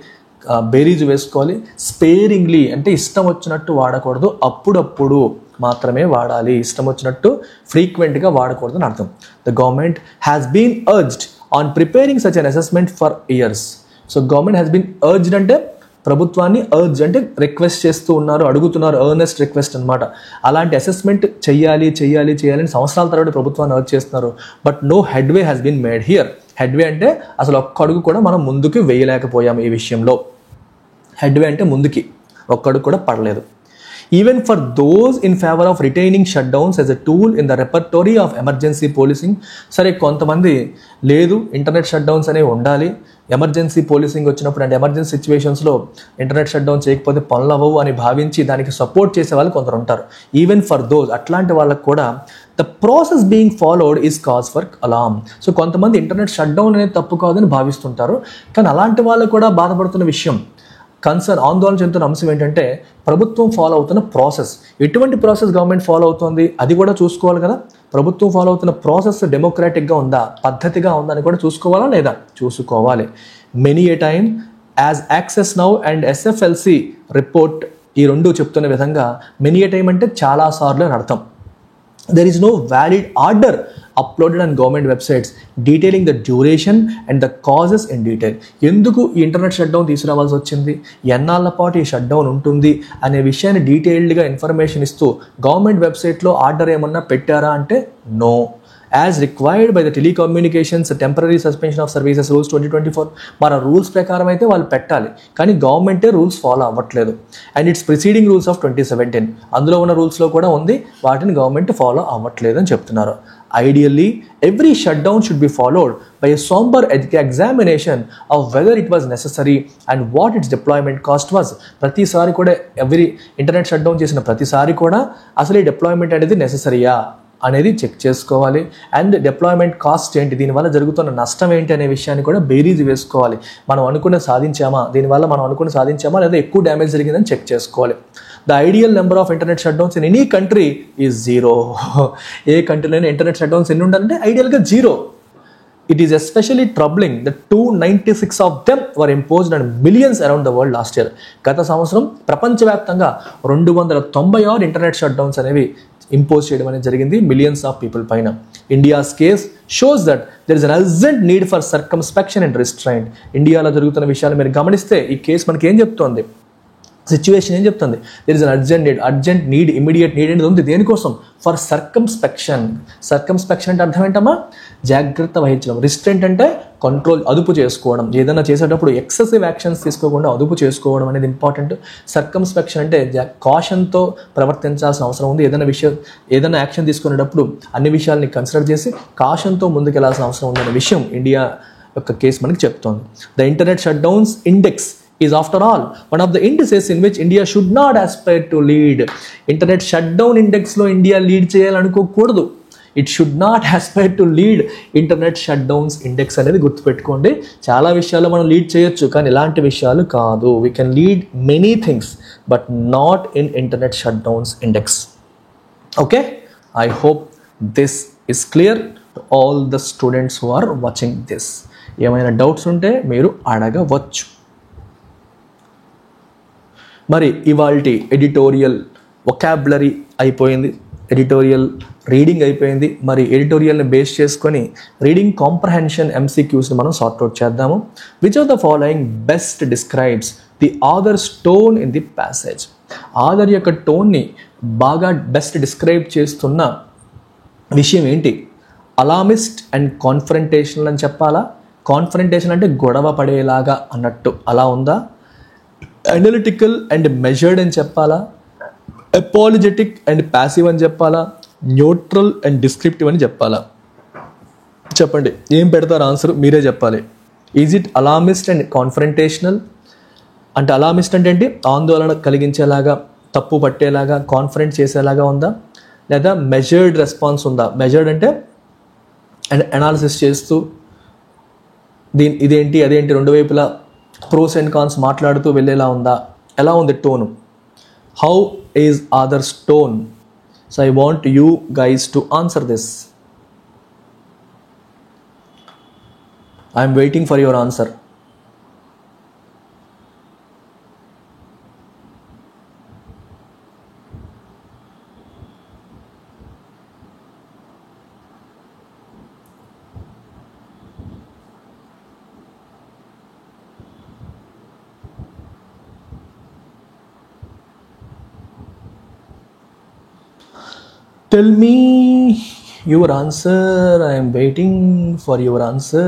బేరీజ్ వేసుకోవాలి. స్పేరింగ్లీ అంటే ఇష్టం వచ్చినట్టు వాడకూడదు, అప్పుడప్పుడు మాత్రమే వాడాలి, ఇష్టం వచ్చినట్టు ఫ్రీక్వెంట్గా వాడకూడదు అని అర్థం. The government has been urged on preparing such an assessment for years. So government has been urged అంటే ప్రభుత్వాన్ని, అర్జ్ అంటే రిక్వెస్ట్ చేస్తూ ఉన్నారు, అడుగుతున్నారు, ఎర్నెస్ట్ రిక్వెస్ట్ అనమాట. అలాంటి అసెస్మెంట్ చెయ్యాలి అని సంవత్సరాల తరబడి ప్రభుత్వాన్ని అర్జ్ చేస్తున్నారు. But no headway has been made here. Headway అంటే అసలు ఒక్క అడుగు కూడా మనం ముందుకు వేయలేకపోయాము ఈ విషయంలో. హెడ్వే అంటే ముందుకి ఒక్క అడుగు కూడా పడలేదు. Even for those in favor of retaining shutdowns as a tool in the repertory of emergency policing. సరే, కొంతమంది లేదు ఇంటర్నెట్ షట్ డౌన్స్ అనేవి ఉండాలి, ఎమర్జెన్సీ పోలీసింగ్ వచ్చినప్పుడు అంటే ఎమర్జెన్సీ సిచ్యువేషన్స్లో ఇంటర్నెట్ షట్ డౌన్ చేయకపోతే పనులు అవ్వవు అని భావించి దానికి సపోర్ట్ చేసే వాళ్ళు కొందరు ఉంటారు. ఈవెన్ ఫర్ దోస్, అట్లాంటి వాళ్ళకు కూడా the process being followed is cause for Alam. So కొంతమంది ఇంటర్నెట్ షట్ డౌన్ అనేది తప్పు కాదని భావిస్తుంటారు, కానీ అలాంటి వాళ్ళు కూడా బాధపడుతున్న విషయం, కన్సర్న్, ఆందోళన చెందుతున్న అంశం ఏంటంటే ప్రభుత్వం ఫాలో అవుతున్న ప్రాసెస్. ఎటువంటి ప్రాసెస్ గవర్నమెంట్ ఫాలో అవుతుంది అది కూడా చూసుకోవాలి కదా. ప్రభుత్వం ఫాలో అవుతున్న ప్రాసెస్ డెమోక్రాటిక్గా ఉందా, పద్ధతిగా ఉందా అని కూడా చూసుకోవాలా లేదా? చూసుకోవాలి. Many A time as access now and SFLC report, ఈ రెండు చెప్తున్న విధంగా మెనీ ఏ టైమ్ అంటే చాలాసార్లు అని అర్థం. there is no valid order uploaded on government websites detailing the duration and the causes in detail. ఎందుకు ఈ ఇంటర్నెట్ షట్ డౌన్ తీసుకురావాల్సి వచ్చింది, ఎన్నాళ్ళ పాటు ఈ షట్ డౌన్ ఉంటుంది అనే విషయాన్ని డీటెయిల్డ్గా ఇన్ఫర్మేషన్ ఇస్తూ గవర్నమెంట్ వెబ్సైట్లో ఆర్డర్ ఏమన్నా పెట్టారా అంటే no. As required by the Telecommunications Temporary Suspension of Services Rules 2024, మన రూల్స్ ప్రకారం అయితే వాళ్ళు పెట్టాలి, కానీ గవర్నమెంటే రూల్స్ ఫాలో అవ్వట్లేదు. And it's preceding rules of 2017, అందులో ఉన్న రూల్స్లో కూడా ఉంది, వాటిని గవర్నమెంట్ ఫాలో అవ్వట్లేదు అని చెప్తున్నారు. Ideally, every shutdown should be followed by a somber examination of whether it was necessary and what its deployment cost was. ప్రతిసారి కూడా ఎవరి ఇంటర్నెట్ షట్ డౌన్ చేసిన ప్రతిసారి కూడా అసలు ఈ డిప్లాయ్మెంట్ అనేది నెససరీయా అనేది చెక్ చేసుకోవాలి. అండ్ డిప్లాయ్మెంట్ కాస్ట్ ఏంటి, దీనివల్ల జరుగుతున్న నష్టం ఏంటి అనే విషయాన్ని కూడా బేరీజ్ వేసుకోవాలి. మనం అనుకున్న సాధించామా, దీనివల్ల మనం అనుకున్న సాధించామా లేదా ఎక్కువ డ్యామేజ్ జరిగిందని చెక్ చేసుకోవాలి. The ideal number of internet shut downs in any country is 0. ఏ కంట్రీలోనే ఇంటర్నెట్ షట్ డౌన్స్ ఎన్ని ఉండాలంటే ఐడియల్గా 0. It is especially troubling that 296 of them were imposed on millions around the world last year. గత సంవత్సరం ప్రపంచవ్యాప్తంగా 296 internet shut downs అనేవి impose చేయడం అనేది జరిగింది మిలియన్స్ ఆఫ్ పీపుల్ పైన. India's case shows that there is an urgent need for circumspection and restraint. ఇండియాలో జరుగుతున్న విషయాలు మీరు గమనిస్తే ఈ కేసు మనకి ఏం చెప్తోంది, సిచ్యువేషన్ ఏం చెప్తుంది, there is an urgent need immediate need అనేది ఉంది. దేనికోసం? ఫర్ సర్కమ్స్పెక్షన్. సర్కమ్స్పెక్షన్ అంటే అర్థం ఏంటమ్మా? జాగ్రత్త వహించడం. రిస్ట్రెంట్ అంటే కంట్రోల్, అదుపు చేసుకోవడం. ఏదైనా చేసేటప్పుడు ఎక్సెసివ్ యాక్షన్స్ తీసుకోకుండా అదుపు చేసుకోవడం అనేది ఇంపార్టెంట్. సర్కమ్స్పెక్షన్ అంటే కాషన్తో ప్రవర్తించాల్సిన అవసరం ఉంది. ఏదైనా యాక్షన్ తీసుకునేటప్పుడు అన్ని విషయాల్ని కన్సిడర్ చేసి కాషన్తో ముందుకెళ్లాల్సిన అవసరం ఉందనే విషయం ఇండియా యొక్క కేసు మనకి చెప్తోంది. The internet shut downs index is after all one of the indices in which India should not aspire to lead. Internet shutdown index lo India lead cheyalanukokudu. It should not aspire to lead internet shutdowns index అనేది గుర్తుపెట్టుకోండి. చాలా విషయాల్లో మనం lead చేయొచ్చు, కానీ ఇలాంటి విషయాలు కాదు. We can lead many things but not in internet shutdowns index. Okay, I hope this is clear to all the students who are watching this. ఏమైనా డౌట్స్ ఉంటే మీరు అడగవచ్చు. మరి ఇవాల్టి ఎడిటోరియల్ వొకాబులరీ అయిపోయింది, ఎడిటోరియల్ రీడింగ్ అయిపోయింది. మరి ఎడిటోరియల్ని బేస్ చేసుకొని రీడింగ్ కాంప్రహెన్షన్ ఎంసీక్యూస్ని మనం సార్ట్అవుట్ చేద్దాము. Which of the following best describes the author's tone in the passage? Author యొక్క టోన్ని బాగా బెస్ట్ డిస్క్రైబ్ చేస్తున్న విషయం ఏంటి? అలామిస్ట్ అండ్ కాన్ఫరంటేషనల్ అని చెప్పాలా? కాన్ఫరంటేషన్ అంటే గొడవ పడేలాగా అన్నట్టు అలా ఉందా? అనలిటికల్ అండ్ మెజర్డ్ అని చెప్పాలా? అపాలజెటిక్ అండ్ ప్యాసివ్ అని చెప్పాలా? న్యూట్రల్ అండ్ డిస్క్రిప్టివ్ అని చెప్పాలా? చెప్పండి, ఏం పెడతారు ఆన్సర్ మీరే చెప్పాలి. Is it alarmist and confrontational? అంటే అలామిస్ట్ అంటే ఏంటి? ఆందోళన కలిగించేలాగా, తప్పు పట్టేలాగా, కాన్ఫరెంట్ చేసేలాగా ఉందా? లేదా మెజర్డ్ రెస్పాన్స్ ఉందా? మెజర్డ్ అంటే అనాలిసిస్ చేస్తూ ఇదేంటి అదేంటి రెండు వైపులా ప్రోస్ అండ్ కాన్స్ మాట్లాడుతూ వెళ్ళేలా ఉందా? ఎలా ఉంది tone? How is others tone? So I want you guys to answer this. I'm waiting for your answer. Tell me your answer. I am waiting for your answer.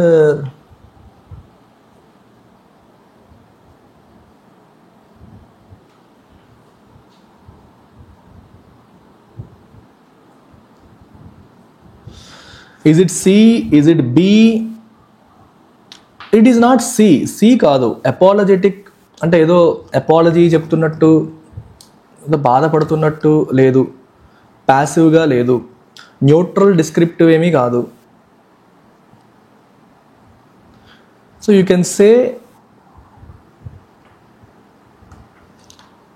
Is it C? Is it B? It is not C. C కాదు. Apologetic అంటే ఏదో apology చెప్తున్నట్టు, ఏదో బాధపడుతున్నట్టు లేదు. ప్యాసివ్గా లేదు. Neutral descriptive ఏమీ కాదు. So you can say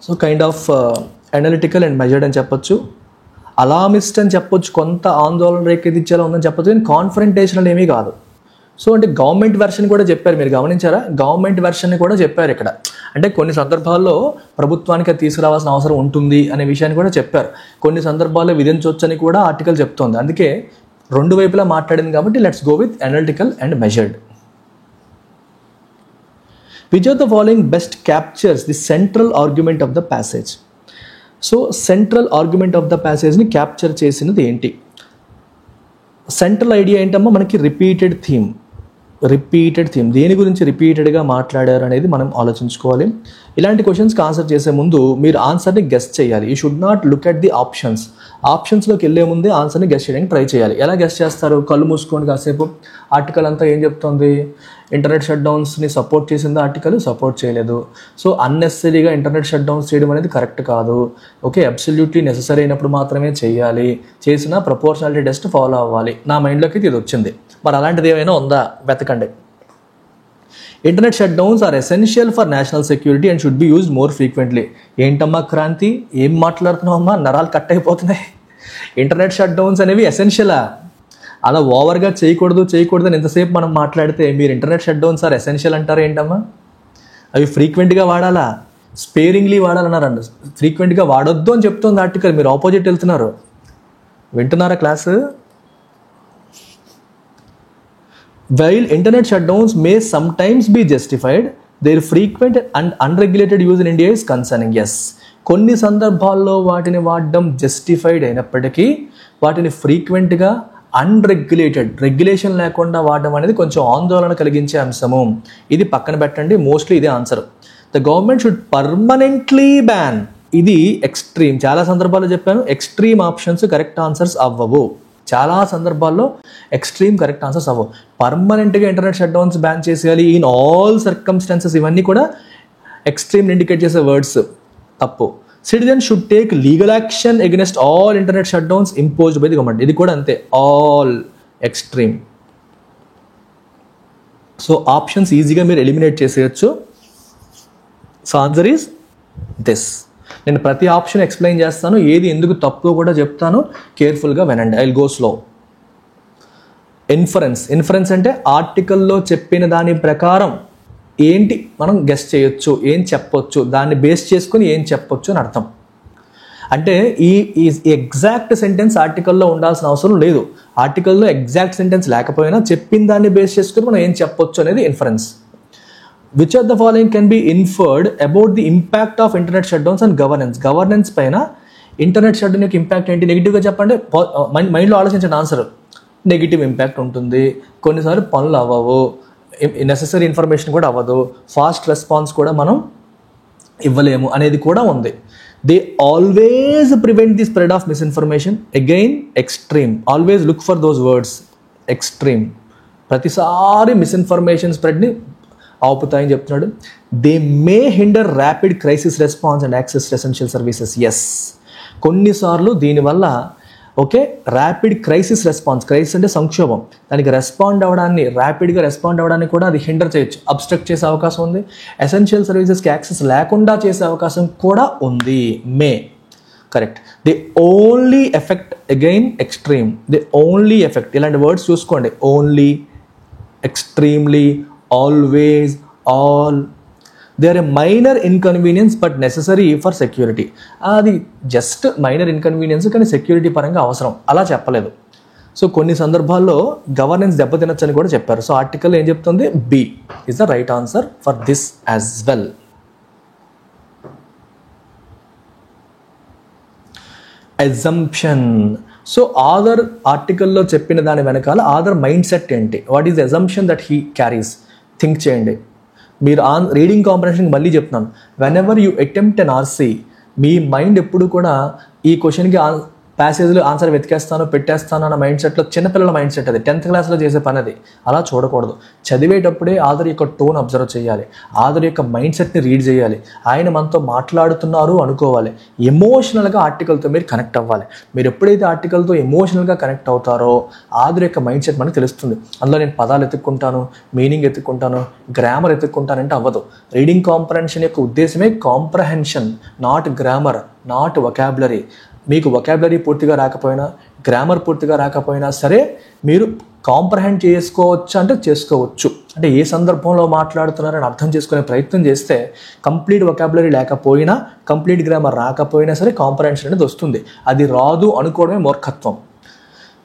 so kind of analytical and measured అని చెప్పొచ్చు. అలామిస్ట్ అని చెప్పొచ్చు, కొంత ఆందోళన రేకెత్తించేలా ఉందని చెప్పొచ్చు, కానీ కాన్ఫరంటేషనల్ ఏమీ కాదు. సో అంటే గవర్నమెంట్ వెర్షన్ కూడా చెప్పారు, మీరు గమనించారా? గవర్నమెంట్ వెర్షన్ కూడా చెప్పారు ఇక్కడ. అంటే కొన్ని సందర్భాల్లో ప్రభుత్వానికి అది తీసుకురావాల్సిన అవసరం ఉంటుంది అనే విషయాన్ని కూడా చెప్పారు. కొన్ని సందర్భాల్లో విధించవచ్చని కూడా ఆర్టికల్ చెప్తోంది. అందుకే రెండు వైపులా మాట్లాడింది కాబట్టి let's go with analytical and measured. Which of the following best captures the central argument of the passage? So central argument of the ప్యాసేజ్ని క్యాప్చర్ చేసినది ఏంటి? సెంట్రల్ ఐడియా ఏంటమ్మా? మనకి రిపీటెడ్ థీమ్. దేని గురించి రిపీటెడ్గా మాట్లాడారు అనేది మనం ఆలోచించుకోవాలి. ఇలాంటి క్వశ్చన్స్కి ఆన్సర్ చేసే ముందు మీరు ఆన్సర్ని గెస్ చేయాలి. You should not look at the ఆప్షన్స్లోకి వెళ్ళే ముందే ఆన్సర్ని గెస్ చేయడానికి ట్రై చేయాలి. ఎలా గెస్ చేస్తారు? కళ్ళు మూసుకోండి కాసేపు. ఆర్టికల్ అంతా ఏం చెప్తోంది? ఇంటర్నెట్ షట్ డౌన్స్ని సపోర్ట్ చేసింది ఆర్టికల్, సపోర్ట్ చేయలేదు. సో అన్నెసరీగా ఇంటర్నెట్ షట్ డౌన్స్ చేయడం అనేది కరెక్ట్ కాదు. ఓకే, అబ్సల్యూట్లీ నెససరీ అయినప్పుడు మాత్రమే చేయాలి. చేసిన ప్రపోర్షనాలిటీ టెస్ట్ ఫాలో అవ్వాలి. నా మైండ్లోకి ఇది వచ్చింది. మరి అలాంటిది ఏమైనా ఉందా? వెతకండి. Internet shut downs are essential for national security and should be used more frequently. ఏంటమ్మా క్రాంతి, ఏం మాట్లాడుతున్నావమ్మా? నరాలు కట్ అయిపోతున్నాయి. ఇంటర్నెట్ షట్ డౌన్స్ అనేవి ఎసెన్షియలా? అలా ఓవర్గా చేయకూడదు అని ఎంతసేపు మనం మాట్లాడితే మీరు internet shut downs are essential అంటారు ఏంటమ్మా? అవి ఫ్రీక్వెంట్గా వాడాలా, స్పేరింగ్లీ వాడాలన్నారండి. ఫ్రీక్వెంట్గా వాడొద్దు అని చెప్తుంది ఆర్టికల్. మీరు ఆపోజిట్ వెళ్తున్నారు. వింటున్నారా class? While internet shutdowns may sometimes be justified, their frequent and unregulated use in India is concerning. Yes, కొన్ని సందర్భాల్లో వాటిని వాడడం జస్టిఫైడ్ అయినప్పటికీ వాటిని ఫ్రీక్వెంట్గా రెగ్యులేషన్ లేకుండా వాడడం అనేది కొంచెం ఆందోళన కలిగించే అంశము. ఇది పక్కన పెట్టండి. మోస్ట్లీ ఇదే answer. The government should permanently ban. ఇది ఎక్స్ట్రీమ్. చాలా సందర్భాల్లో చెప్పాను, ఎక్స్ట్రీమ్ ఆప్షన్స్ కరెక్ట్ ఆన్సర్స్ అవ్వవు. చాలా సందర్భాల్లో ఎక్స్ట్రీమ్ కరెక్ట్ ఆన్సర్స్ అవ్వవు. పర్మనెంట్గా ఇంటర్నెట్ షట్ డౌన్స్ బ్యాన్ చేసేయాలి ఇన్ ఆల్ సర్కమ్స్టాన్సెస్, ఇవన్నీ కూడా ఎక్స్ట్రీమ్ ఇండికేట్ చేసే వర్డ్స్. తప్పు. Citizen should take legal action against all internet shut downs imposed by the government. ఇది కూడా అంతే, ఆల్ ఎక్స్ట్రీమ్. సో ఆప్షన్స్ ఈజీగా మీరు ఎలిమినేట్ చేసేయచ్చు. So answer is this. నేను ప్రతి ఆప్షన్ ఎక్స్ప్లెయిన్ చేస్తాను, ఏది ఎందుకు తప్పు కూడా చెప్తాను. కేర్ఫుల్గా వినండి. I will go slow. Inference అంటే ఆర్టికల్లో చెప్పిన దాని ప్రకారం ఏంటి మనం గెస్ చేయొచ్చు, ఏం చెప్పొచ్చు, దాన్ని బేస్ చేసుకుని ఏం చెప్పొచ్చు అని అర్థం. అంటే ఈ ఎగ్జాక్ట్ సెంటెన్స్ ఆర్టికల్లో ఉండాల్సిన అవసరం లేదు. ఆర్టికల్లో ఎగ్జాక్ట్ సెంటెన్స్ లేకపోయినా చెప్పిన దాన్ని బేస్ చేసుకుని మనం ఏం చెప్పొచ్చు అనేది inference. Which of the following can be inferred about the impact of internet shutdowns and governance పైన ఇంటర్నెట్ షట్డౌన్ యొక్క ఇంపాక్ట్ ఏంటి? నెగిటివ్గా చెప్పండి. మైండ్లో ఆలోచించండి ఆన్సర్. నెగిటివ్ ఇంపాక్ట్ ఉంటుంది. కొన్నిసార్లు పనులు అవ్వవు, నెససరీ ఇన్ఫర్మేషన్ కూడా అవ్వదు, ఫాస్ట్ రెస్పాన్స్ కూడా మనం ఇవ్వలేము అనేది కూడా ఉంది. They always prevent the spread of misinformation. Again extreme. Always look for those words. Extreme. ప్రతిసారి మిస్ఇన్ఫర్మేషన్ స్ప్రెడ్ని ఆపుతాయని చెప్తున్నాడు. They may hinder rapid crisis response and access to essential services. Yes, కొన్నిసార్లు దీనివల్ల ర్యాపిడ్ క్రైసిస్ అంటే సంక్షోభం, దానికి ర్యాపిడ్గా రెస్పాండ్ అవ్వడానికి కూడా అది హిండర్ చేయొచ్చు, అబ్స్ట్రక్ట్ చేసే అవకాశం ఉంది. ఎసెన్షియల్ సర్వీసెస్కి యాక్సెస్ లేకుండా చేసే అవకాశం కూడా ఉంది. May correct. The only effect, again extreme. The only effect, ఇలాంటి వర్డ్స్ చూసుకోండి. Only, extremely, always, all. They are a minor inconvenience but necessary for security. అది జస్ట్ మైనర్ ఇన్కన్వీనియన్స్, కానీ సెక్యూరిటీ పరంగా అవసరం అలా చెప్పలేదు. సో కొన్ని సందర్భాల్లో గవర్నెన్స్ దెబ్బతినొచ్చని కూడా చెప్పారు. సో ఆర్టికల్ ఏం చెప్తుంది? B is the right answer for this as well. Assumption. So author ఆర్టికల్లో చెప్పిన దాని వెనకాల ఆథర్ మైండ్ సెట్ ఏంటి? What is the assumption that he carries? Think చేయండి. మీరు రీడింగ్ కాంప్రహెన్షన్కి మళ్ళీ చెప్తున్నాను, whenever you attempt an RC, మీ మైండ్ ఎప్పుడు కూడా ఈ క్వశ్చన్కి ప్యాసేజ్లో ఆన్సర్ వెతికేస్తాను పెట్టేస్తాను అన్న మైండ్ సెట్లో, చిన్నపిల్లల మైండ్ సెట్ అది, 10th క్లాస్లో చేసే పని అది. అలా చూడకూడదు. చదివేటప్పుడే ఆథర్ యొక్క టోన్ అబ్జర్వ్ చేయాలి, ఆథర్ యొక్క మైండ్ సెట్ని రీడ్ చేయాలి. ఆయన మనతో మాట్లాడుతున్నారు అనుకోవాలి. ఎమోషనల్గా ఆర్టికల్తో మీరు కనెక్ట్ అవ్వాలి. మీరు ఎప్పుడైతే ఆర్టికల్తో ఎమోషనల్గా కనెక్ట్ అవుతారో ఆథర్ యొక్క మైండ్ సెట్ మనకు తెలుస్తుంది. అందులో నేను పదాలు ఎత్తుక్కుంటాను, మీనింగ్ ఎత్తుక్కుంటాను, గ్రామర్ ఎత్తుక్కుంటానంటే అవ్వదు. రీడింగ్ కాంప్రహెన్షన్ యొక్క ఉద్దేశమే comprehension, not grammar, not vocabulary. మీకు వొకాబులరీ పూర్తిగా రాకపోయినా, గ్రామర్ పూర్తిగా రాకపోయినా సరే, మీరు కాంప్రహెండ్ చేసుకోవచ్చు అంటే చేసుకోవచ్చు, అంటే ఏ సందర్భంలో మాట్లాడుతున్నారని అర్థం చేసుకునే ప్రయత్నం చేస్తే కంప్లీట్ వొకాబులరీ లేకపోయినా, కంప్లీట్ గ్రామర్ రాకపోయినా సరే కాంప్రహెన్షన్ అనేది వస్తుంది. అది రాదు అనుకోవడమే మూర్ఖత్వం.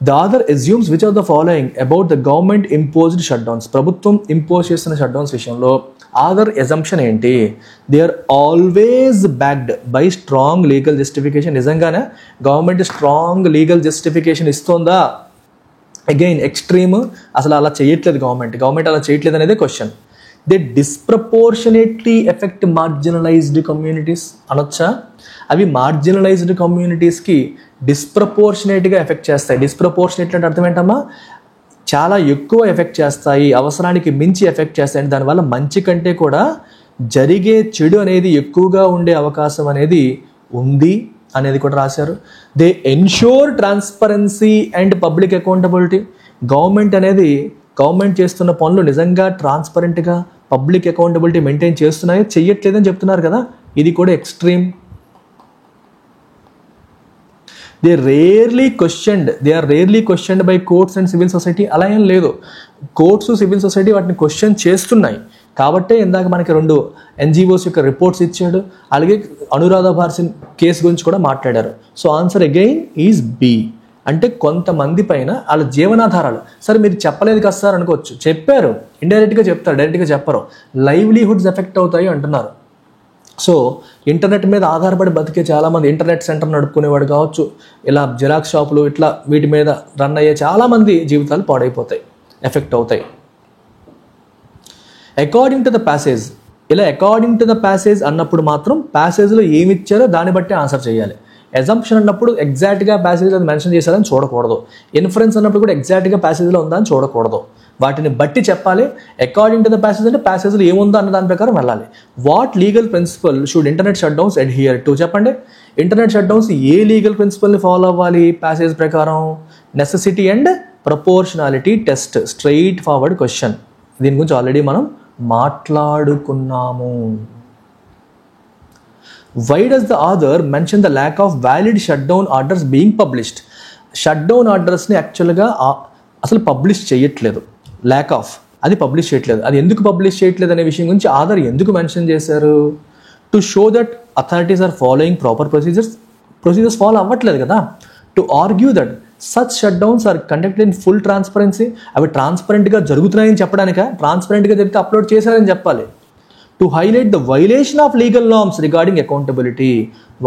The other assumes which of the following about the government imposed shutdowns. ప్రభుత్వం ఇంపోజ్ చేస్తున్న షట్డౌన్స్ విషయంలో అదర్ అజంప్షన్ ఏంటి? They are always backed by strong legal justification. నిజంగానే గవర్నమెంట్ స్ట్రాంగ్ లీగల్ జస్టిఫికేషన్ ఇస్తుందా? అగైన్ ఎక్స్ట్రీమ్, అసలు అలా చేయట్లేదు గవర్నమెంట్ అలా చేయట్లేదు అనేది question. They disproportionately affect marginalised communities అనొచ్చా? అవి మార్జినలైజ్డ్ కమ్యూనిటీస్కి డిస్ప్రపోర్షనేట్గా ఎఫెక్ట్ చేస్తాయి. డిస్ప్రపోర్షనేట్ అంటే అర్థం ఏంటమ్మా? చాలా ఎక్కువ ఎఫెక్ట్ చేస్తాయి, అవసరానికి మించి ఎఫెక్ట్ చేస్తాయి. దానివల్ల మంచి కంటే కూడా జరిగే చెడు అనేది ఎక్కువగా ఉండే అవకాశం అనేది ఉంది అనేది కూడా రాశారు. They ensure transparency and public accountability. Government చేస్తున్న పనులు నిజంగా ట్రాన్స్పరెంట్గా పబ్లిక్ అకౌంటబిలిటీ మెయింటైన్ చేస్తున్నాయో చెయ్యట్లేదని చెప్తున్నారు కదా, ఇది కూడా extreme. They are rarely questioned by courts and civil society. అలా ఏం లేదు, కోర్ట్స్ సివిల్ సొసైటీ వాటిని క్వశ్చన్ చేస్తున్నాయి కాబట్టే ఇందాక మనకి 2 NGOs యొక్క రిపోర్ట్స్ ఇచ్చాడు. అలాగే అనురాధ భార్సిన్ కేసు గురించి కూడా మాట్లాడారు. So answer again is B. అంటే కొంతమంది పైన వాళ్ళ జీవనాధారాలు, సరే మీరు చెప్పలేదు కదా సార్ అనుకోవచ్చు, చెప్పారు, ఇండైరెక్ట్గా చెప్తారు, డైరెక్ట్గా చెప్పరు, లైవ్లీహుడ్స్ ఎఫెక్ట్ అవుతాయి అంటున్నారు. సో ఇంటర్నెట్ మీద ఆధారపడి బతికే చాలామంది, ఇంటర్నెట్ సెంటర్ నడుపుకునేవాడు కావచ్చు, ఇలా జిరాక్స్ షాపులు ఇట్లా వీటి మీద రన్ అయ్యే చాలామంది జీవితాలు పాడైపోతాయి, ఎఫెక్ట్ అవుతాయి. అకార్డింగ్ టు ద ప్యాసేజ్, ఇలా అకార్డింగ్ టు ద ప్యాసేజ్ అన్నప్పుడు మాత్రం ప్యాసేజ్లో ఏమి ఇచ్చారో దాన్ని బట్టి ఆన్సర్ చేయాలి. అజంప్షన్ అన్నప్పుడు ఎగ్జాక్ట్గా ప్యాసేజ్లో అది మెన్షన్ చేశారని చూడకూడదు. ఇన్ఫరెన్స్ అన్నప్పుడు కూడా ఎగ్జాక్ట్గా ప్యాసేజ్లో ఉందా అని చూడకూడదు. వాటిని బట్టి చెప్పాలి. అకార్డింగ్ టు ద ప్యాసేజ్ అంటే ప్యాసేజ్లో ఏముందో అన్న దాని ప్రకారం వెళ్ళాలి. What legal principle should internet shut downs adhere to? చెప్పండి, ఇంటర్నెట్ షట్ డౌన్స్ ఏ లీగల్ ప్రిన్సిపల్ని ఫాలో అవ్వాలి ప్యాసేజ్ ప్రకారం? Necessity and proportionality test. Straightforward question. దీని గురించి ఆల్రెడీ మనం మాట్లాడుకున్నాము. Why does the author mention the lack of valid shutdown orders being published? Shutdown ఆర్డర్స్ని యాక్చువల్గా అసలు పబ్లిష్ చేయట్లేదు, అది పబ్లిష్ చేయట్లేదు. అది ఎందుకు పబ్లిష్ చేయట్లేదు అనే విషయం గురించి ఆధార్ ఎందుకు మెన్షన్ చేశారు? To show that authorities are following proper procedures follow అవ్వట్లేదు కదా. To argue that such shut downs are conducted in full transparency. అవి ట్రాన్స్పరెంట్గా జరుగుతున్నాయని చెప్పడానికా? ట్రాన్స్పరెంట్గా చెప్తే అప్లోడ్ చేశారని చెప్పాలి. To highlight the violation of legal norms regarding accountability.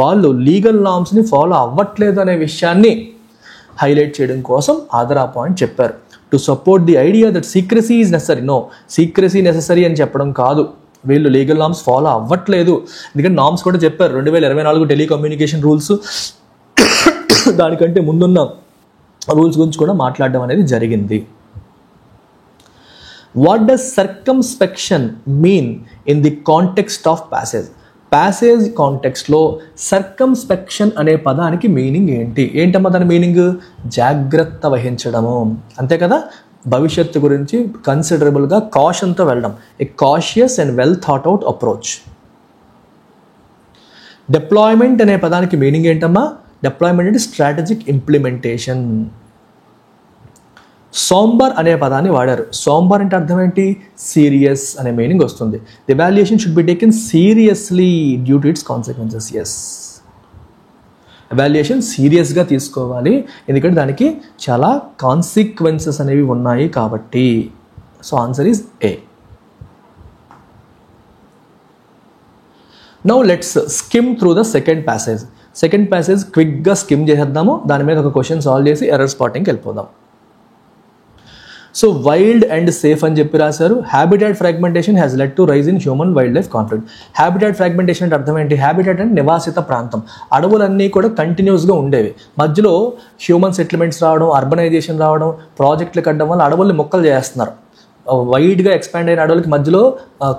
వాళ్ళు లీగల్ నార్మ్స్ని ఫాలో అవ్వట్లేదు అనే విషయాన్ని హైలైట్ చేయడం కోసం ఆధార్ ఆ పాయింట్ చెప్పారు. To support the idea that secrecy is necessary. No, secrecy necessary అని చెప్పడం కాదు, వీళ్ళు లీగల్ నార్మ్స్ ఫాలో అవ్వట్లేదు. ఎందుకంటే నార్మ్స్ కూడా చెప్పారు, 2024 టెలికమ్యూనికేషన్ రూల్స్, దానికంటే ముందున్న రూల్స్ గురించి కూడా మాట్లాడడం అనేది జరిగింది. What does circumspection mean in the context of passage? Passage కాంటెక్స్ట్లో సర్కంస్పెక్షన్ అనే పదానికి మీనింగ్ ఏంటమ్మా? దాని మీనింగ్ జాగ్రత్త వహించడము, అంతే కదా. భవిష్యత్తు గురించి కన్సిడరబుల్గా కాషన్తో వెళ్ళడం, a cautious and well thought out approach. Deployment అనే పదానికి మీనింగ్ ఏంటమ్మా? డిప్లాయ్మెంట్ అంటే స్ట్రాటజిక్ ఇంప్లిమెంటేషన్. సోంబర్ అనే పదాన్ని వాడారు. సోంబర్ అంటే అర్థం ఏంటి? సీరియస్ అనే మీనింగ్ వస్తుంది. The evaluation should be taken seriously due to its consequences. Yes, evaluation సీరియస్గా తీసుకోవాలి, ఎందుకంటే దానికి చాలా కాన్సిక్వెన్సెస్ అనేవి ఉన్నాయి కాబట్టి. So answer is A. Now let's skim through the second passage క్విక్గా స్కిమ్ చేసేద్దాము. దాని మీద ఒక క్వశ్చన్ సాల్వ్ చేసి ఎర్రర్ స్పాటింగ్కి వెళ్ళిపోదాం. సో వైల్డ్ అండ్ సేఫ్ అని చెప్పి రాశారు. Habitat fragmentation has led to rise in human wildlife conflict. Habitat fragmentation అంటే అర్థం ఏంటి? హ్యాబిటాట్ అంటే నివాసిత ప్రాంతం. అడవులన్నీ కూడా కంటిన్యూస్గా ఉండేవి, మధ్యలో హ్యూమన్ సెటిల్మెంట్స్ రావడం, అర్బనైజేషన్ రావడం, ప్రాజెక్టులు కట్టడం వల్ల అడవుల్ని మొక్కలు చేస్తున్నారు. వైడ్గా ఎక్స్పాండ్ అయిన అడవులకి మధ్యలో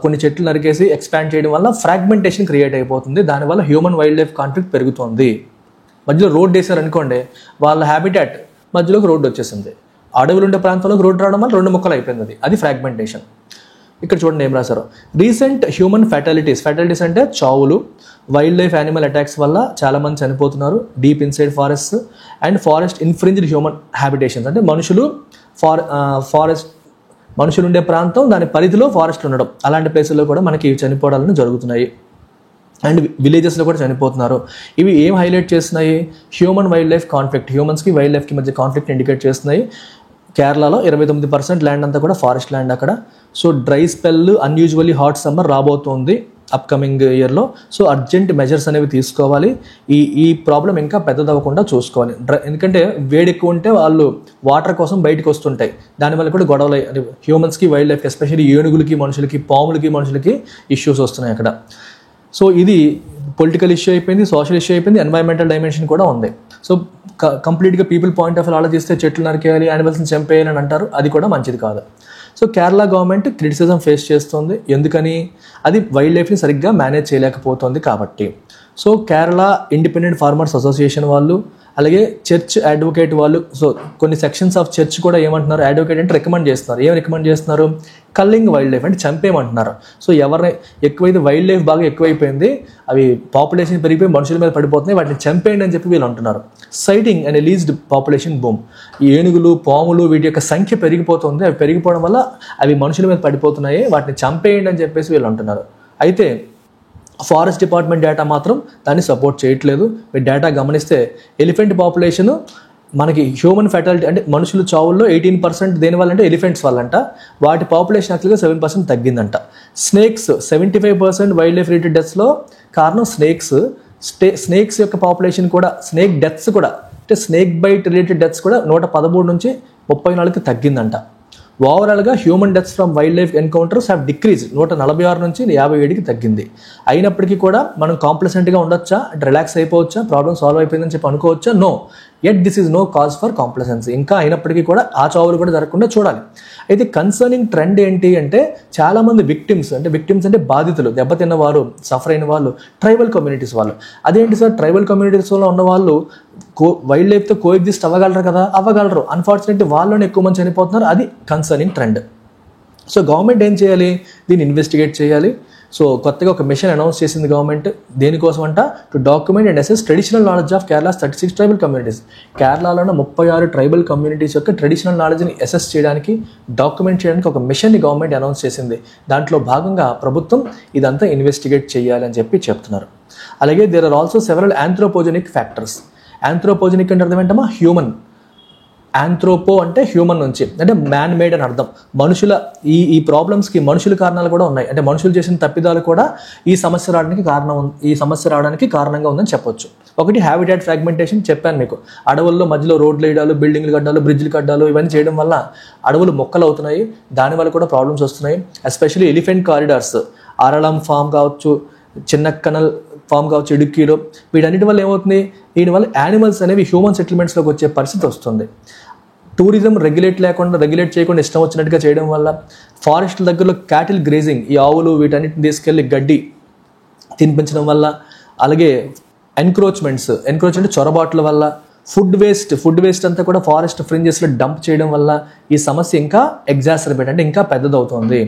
కొన్ని చెట్లు నరికేసి ఎక్స్పాండ్ చేయడం వల్ల ఫ్రాగ్మెంటేషన్ క్రియేట్ అయిపోతుంది. దానివల్ల హ్యూమన్ వైల్డ్ లైఫ్ కాన్ఫ్లిక్ట్ పెరుగుతుంది. మధ్యలో రోడ్ వేసారు అనుకోండి, వాళ్ళ హ్యాబిటాట్ మధ్యలోకి రోడ్డు వచ్చేసింది. అడవులు ఉండే ప్రాంతంలోకి రోడ్డు రావడం వల్ల 2 ముక్కలు అయిపోయింది. అది ఫ్రాగ్మెంటేషన్. ఇక్కడ చూడండి ఏం రాశారు. రీసెంట్ హ్యూమన్ ఫ్యాటాలిటీస్ అంటే చావులు, వైల్డ్ లైఫ్ యానిమల్ అటాక్స్ వల్ల చాలామంది చనిపోతున్నారు. Deep inside forest and forest infringed human habitations అంటే మనుషులు ఫారెస్ట్ మనుషులు ఉండే ప్రాంతం దాని పరిధిలో ఫారెస్ట్ ఉండడం, అలాంటి ప్లేసుల్లో కూడా మనకి చనిపోవడాలను జరుగుతున్నాయి. అండ్ విలేజెస్లో కూడా చనిపోతున్నారు. ఇవి ఏం హైలైట్ చేస్తున్నాయి? హ్యూమన్ వైల్డ్ లైఫ్ కాన్ఫ్లిక్ట్, హ్యూమన్స్కి వైల్డ్ లైఫ్కి మధ్య కాన్ఫ్లిక్ట్ ఇండికేట్ చేస్తున్నాయి. కేరళలో 29% ల్యాండ్ అంతా కూడా ఫారెస్ట్ ల్యాండ్ అక్కడ. So dry spell, unusually hot summer రాబోతోంది అప్కమింగ్ ఇయర్లో. సో అర్జెంట్ మెజర్స్ అనేవి తీసుకోవాలి. ఈ ప్రాబ్లం ఇంకా పెద్దదవ్వకుండా చూసుకోవాలి. ఎందుకంటే వేడి ఎక్కువ ఉంటే వాళ్ళు వాటర్ కోసం బయటకు వస్తుంటాయి, దానివల్ల కూడా గొడవలు హ్యూమన్స్కి వైల్డ్ లైఫ్, ఎస్పెషల్లీ ఏనుగులకి మనుషులకి, పాములకి మనుషులకి ఇష్యూస్ వస్తున్నాయి అక్కడ. సో ఇది పొలిటికల్ ఇష్యూ అయిపోయింది, సోషల్ ఇష్యూ అయిపోయింది, ఎన్వైరన్మెంటల్ డైమెన్షన్ కూడా ఉంది. సో కంప్లీట్గా పీపుల్ పాయింట్ ఆఫ్ వ్యూ ఆలోచిస్తే చెట్లు నరికేయాలి, యానిమల్స్ని చంపేయాలి అని అంటారు, అది కూడా మంచిది కాదు. So Kerala government criticism face చేస్తుంది. ఎందుకని? అది వైల్డ్ లైఫ్ని సరిగ్గా మేనేజ్ చేయలేకపోతుంది కాబట్టి. So Kerala independent farmers association వాళ్ళు, అలాగే చర్చ్ అడ్వకేట్ వాళ్ళు, సో కొన్ని సెక్షన్స్ ఆఫ్ చర్చ్ కూడా ఏమంటున్నారు, అడ్వకేట్ అంటే రికమెండ్ చేస్తున్నారు. ఏం రికమెండ్ చేస్తున్నారు? కల్లింగ్ వైల్డ్ లైఫ్ అంటే చంపేయమంటున్నారు. సో ఎవరిని ఎక్కువైతే వైల్డ్ లైఫ్ బాగా ఎక్కువైపోయింది, అవి పాపులేషన్ పెరిగిపోయి మనుషుల మీద పడిపోతున్నాయి, వాటిని చంపేయండి అని చెప్పి వీళ్ళు అంటున్నారు. Citing and leased population boom, ఈ ఏనుగులు, పాములు వీటి యొక్క సంఖ్య పెరిగిపోతుంది. అవి పెరిగిపోవడం వల్ల అవి మనుషుల మీద పడిపోతున్నాయి, వాటిని చంపేయండి అని చెప్పేసి వీళ్ళు అంటున్నారు. అయితే ఫారెస్ట్ డిపార్ట్మెంట్ డేటా మాత్రం దాన్ని సపోర్ట్ చేయట్లేదు. మీరు డేటా గమనిస్తే ఎలిఫెంట్ పాపులేషన్ మనకి హ్యూమన్ ఫెటాలిటీ అంటే మనుషుల చావుల్లో 18% దేని వల్ల అంటే ఎలిఫెంట్స్ వల్లంట, వాటి పాపులేషన్ యాక్చువల్గా 7% తగ్గిందంట. స్నేక్స్ 75% వైల్డ్ లైఫ్ రిలేటెడ్ డెత్స్లో కారణం స్నేక్స్ యొక్క పాపులేషన్ కూడా, స్నేక్ డెత్స్ కూడా అంటే స్నేక్ బైట్ రిలేటెడ్ డెత్స్ కూడా 113 నుంచి 34కి తగ్గిందంట. ఓవరాల్గా human deaths from wild life encounters have decrease 146 నుంచి 57కి తగ్గింది. అయినప్పటికీ కూడా మనం కాంప్లసెంట్గా ఉండొచ్చా, అంటే రిలాక్స్ అయిపోవచ్చా, ప్రాబ్లం సాల్వ్ అయిపోయిందని చెప్పి అనుకోవచ్చా? No, at this is no cause for complacency. ఇంకా అయినప్పటికీ కూడా ఆ చావులు కూడా జరగకుండా చూడాలి. అయితే కన్సర్నింగ్ ట్రెండ్ ఏంటి అంటే, చాలామంది విక్టిమ్స్ అంటే బాధితులు, దెబ్బతిన్న వారు, సఫర్ అయిన వాళ్ళు ట్రైబల్ కమ్యూనిటీస్ వాళ్ళు. అదేంటి సార్, ట్రైబల్ కమ్యూనిటీస్లో ఉన్న వాళ్ళు వైల్డ్ లైఫ్తో కోఎగ్జిస్ట్ అవ్వగలరు కదా? అవ్వగలరు. అన్ఫార్చునేట్లీ వాళ్ళలోనే ఎక్కువ మంది చనిపోతున్నారు. అది కన్సర్నింగ్ ట్రెండ్. సో గవర్నమెంట్ ఏం చేయాలి? దీన్ని ఇన్వెస్టిగేట్ చేయాలి. సో కొత్తగా ఒక మిషన్ అనౌన్స్ చేసింది గవర్నమెంట్. దేనికోసం అంట? To document and assess traditional knowledge of Kerala 36 tribal communities. కేరళలో ఉన్న 36 ట్రైబల్ కమ్యూనిటీస్ యొక్క ట్రెడిషనల్ నాలెడ్జ్ని అసెస్ చేయడానికి, డాక్యుమెంట్ చేయడానికి ఒక మిషన్ని గవర్నమెంట్ అనౌన్స్ చేసింది. దాంట్లో భాగంగా ప్రభుత్వం ఇదంతా ఇన్వెస్టిగేట్ చేయాలని చెప్పి చెప్తున్నారు. అలాగే there are also several anthropogenic factors. Anthropogenic అంటే అర్థం ఏంటమ్మా? హ్యూమన్. ఆంథ్రోపో అంటే హ్యూమన్ నుంచి, అంటే మ్యాన్ మేడ్ అని అర్థం. మనుషుల ఈ ప్రాబ్లమ్స్కి మనుషుల కారణాలు కూడా ఉన్నాయి. అంటే మనుషులు చేసిన తప్పిదాలు కూడా ఈ సమస్య రావడానికి కారణంగా ఉందని చెప్పొచ్చు. ఒకటి హ్యాబిటాట్ ఫ్రాగ్మెంటేషన్, చెప్పాను మీకు. అడవుల్లో మధ్యలో రోడ్లు వేయడాలు, బిల్డింగ్లు కట్టాలు, బ్రిడ్జ్లు కట్టాలు, ఇవన్నీ చేయడం వల్ల అడవులు మొక్కలు అవుతున్నాయి. దానివల్ల కూడా ప్రాబ్లమ్స్ వస్తున్నాయి. ఎస్పెషల్లీ ఎలిఫెంట్ కారిడార్స్, అరళం ఫామ్ కావచ్చు, చిన్నక్కనల్ ఫామ్ కావచ్చు, ఇడుక్కీలో, వీటన్నిటి వల్ల ఏమవుతుంది? దీనివల్ల యానిమల్స్ అనేవి హ్యూమన్ సెటిల్మెంట్స్లోకి వచ్చే పరిస్థితి వస్తుంది. టూరిజం రెగ్యులేట్ చేయకుండా ఇష్టం వచ్చినట్టుగా చేయడం వల్ల, ఫారెస్ట్ల దగ్గరలో క్యాటిల్ గ్రేజింగ్, ఈ ఆవులు వీటన్నిటిని తీసుకెళ్లి గడ్డి తినిపించడం వల్ల, అలాగే ఎన్క్రోచ్మెంట్స్ అంటే చొరబాట్ల వల్ల, ఫుడ్ వేస్ట్ అంతా కూడా ఫారెస్ట్ ఫ్రింజెస్లో డంప్ చేయడం వల్ల ఈ సమస్య ఇంకా ఎగ్జాసర్బేట్ అంటే ఇంకా పెద్దదవుతుంది.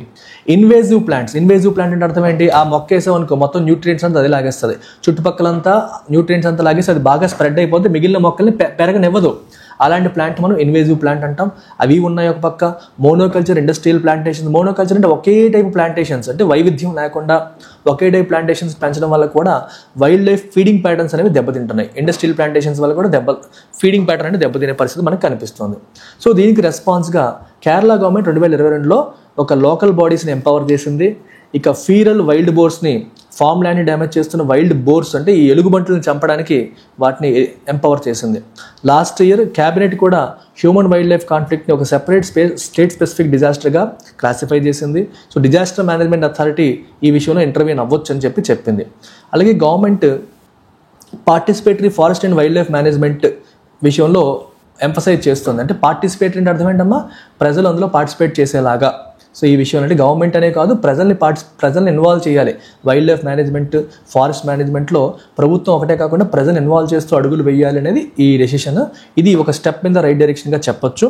ఇన్వేజివ్ ప్లాంట్ అంటే అర్థం ఏంటి? ఆ మొక్క వేసాం అనుకో, మొత్తం న్యూట్రియంట్స్ అంతా అది లాగేస్తుంది. చుట్టుపక్కలంతా న్యూట్రియంట్స్ అంతా లాగేసి అది బాగా స్ప్రెడ్ అయిపోతే మిగిలిన మొక్కల్ని పెరగనివ్వదు. అలాంటి ప్లాంట్ మనం ఇన్వేజివ్ ప్లాంట్ అంటాం. అవి ఉన్నాయి ఒక పక్క. Monoculture, industrial plantations. మోనోకల్చర్ అంటే ఒకే టైప్ ప్లాంటేషన్స్, అంటే వైవిధ్యం లేకుండా ఒకే టైప్ ప్లాంటేషన్స్ పెంచడం వల్ల కూడా వైల్డ్ లైఫ్ ఫీడింగ్ ప్యాటర్న్స్ అనేవి దెబ్బతింటున్నాయి. ఇండస్ట్రియల్ ప్లాంటేషన్స్ వల్ల కూడా ఫీడింగ్ ప్యాటర్న్ అంటే దెబ్బతినే పరిస్థితి మనకు కనిపిస్తుంది. సో దీనికి రెస్పాన్స్గా కేరళ గవర్నమెంట్ 2022లో ఒక లోకల్ బాడీస్ని ఎంపవర్ చేసింది. ఇక ఫీరల్ వైల్డ్ బోర్స్ని, ఫామ్ ల్యాండ్ని డ్యామేజ్ చేస్తున్న వైల్డ్ బోర్స్ అంటే ఈ ఎలుగుబంటులను చంపడానికి వాటిని ఎంపవర్ చేసింది. లాస్ట్ ఇయర్ క్యాబినెట్ కూడా హ్యూమన్ వైల్డ్ లైఫ్ కాన్ఫ్లిక్ట్ని ఒక సెపరేట్ స్టేట్ స్పెసిఫిక్ డిజాస్టర్గా క్లాసిఫై చేసింది. సో డిజాస్టర్ మేనేజ్మెంట్ అథారిటీ ఈ విషయంలో ఇంటర్వ్యూన్ అవ్వచ్చు అని చెప్పింది. అలాగే government participatory forest and wild life management విషయంలో ఎంఫసైజ్ చేస్తుంది. అంటే పార్టిసిపేటరీ అంటే అర్థం ఏంటమ్మా? ప్రజలు అందులో పార్టిసిపేట్ చేసేలాగా. సో ఈ విషయం అంటే గవర్నమెంట్ అనే కాదు, ప్రజల్ని ఇన్వాల్వ్ చేయాలి. వైల్డ్ లైఫ్ మేనేజ్మెంట్, ఫారెస్ట్ మేనేజ్మెంట్లో ప్రభుత్వం ఒకటే కాకుండా ప్రజల్ని ఇన్వాల్వ్ చేస్తూ అడుగులు వేయాలి అనేది ఈ డెసిషన్. ఇది ఒక స్టెప్ ఇన్ ద రైట్ డైరెక్షన్గా చెప్పొచ్చు.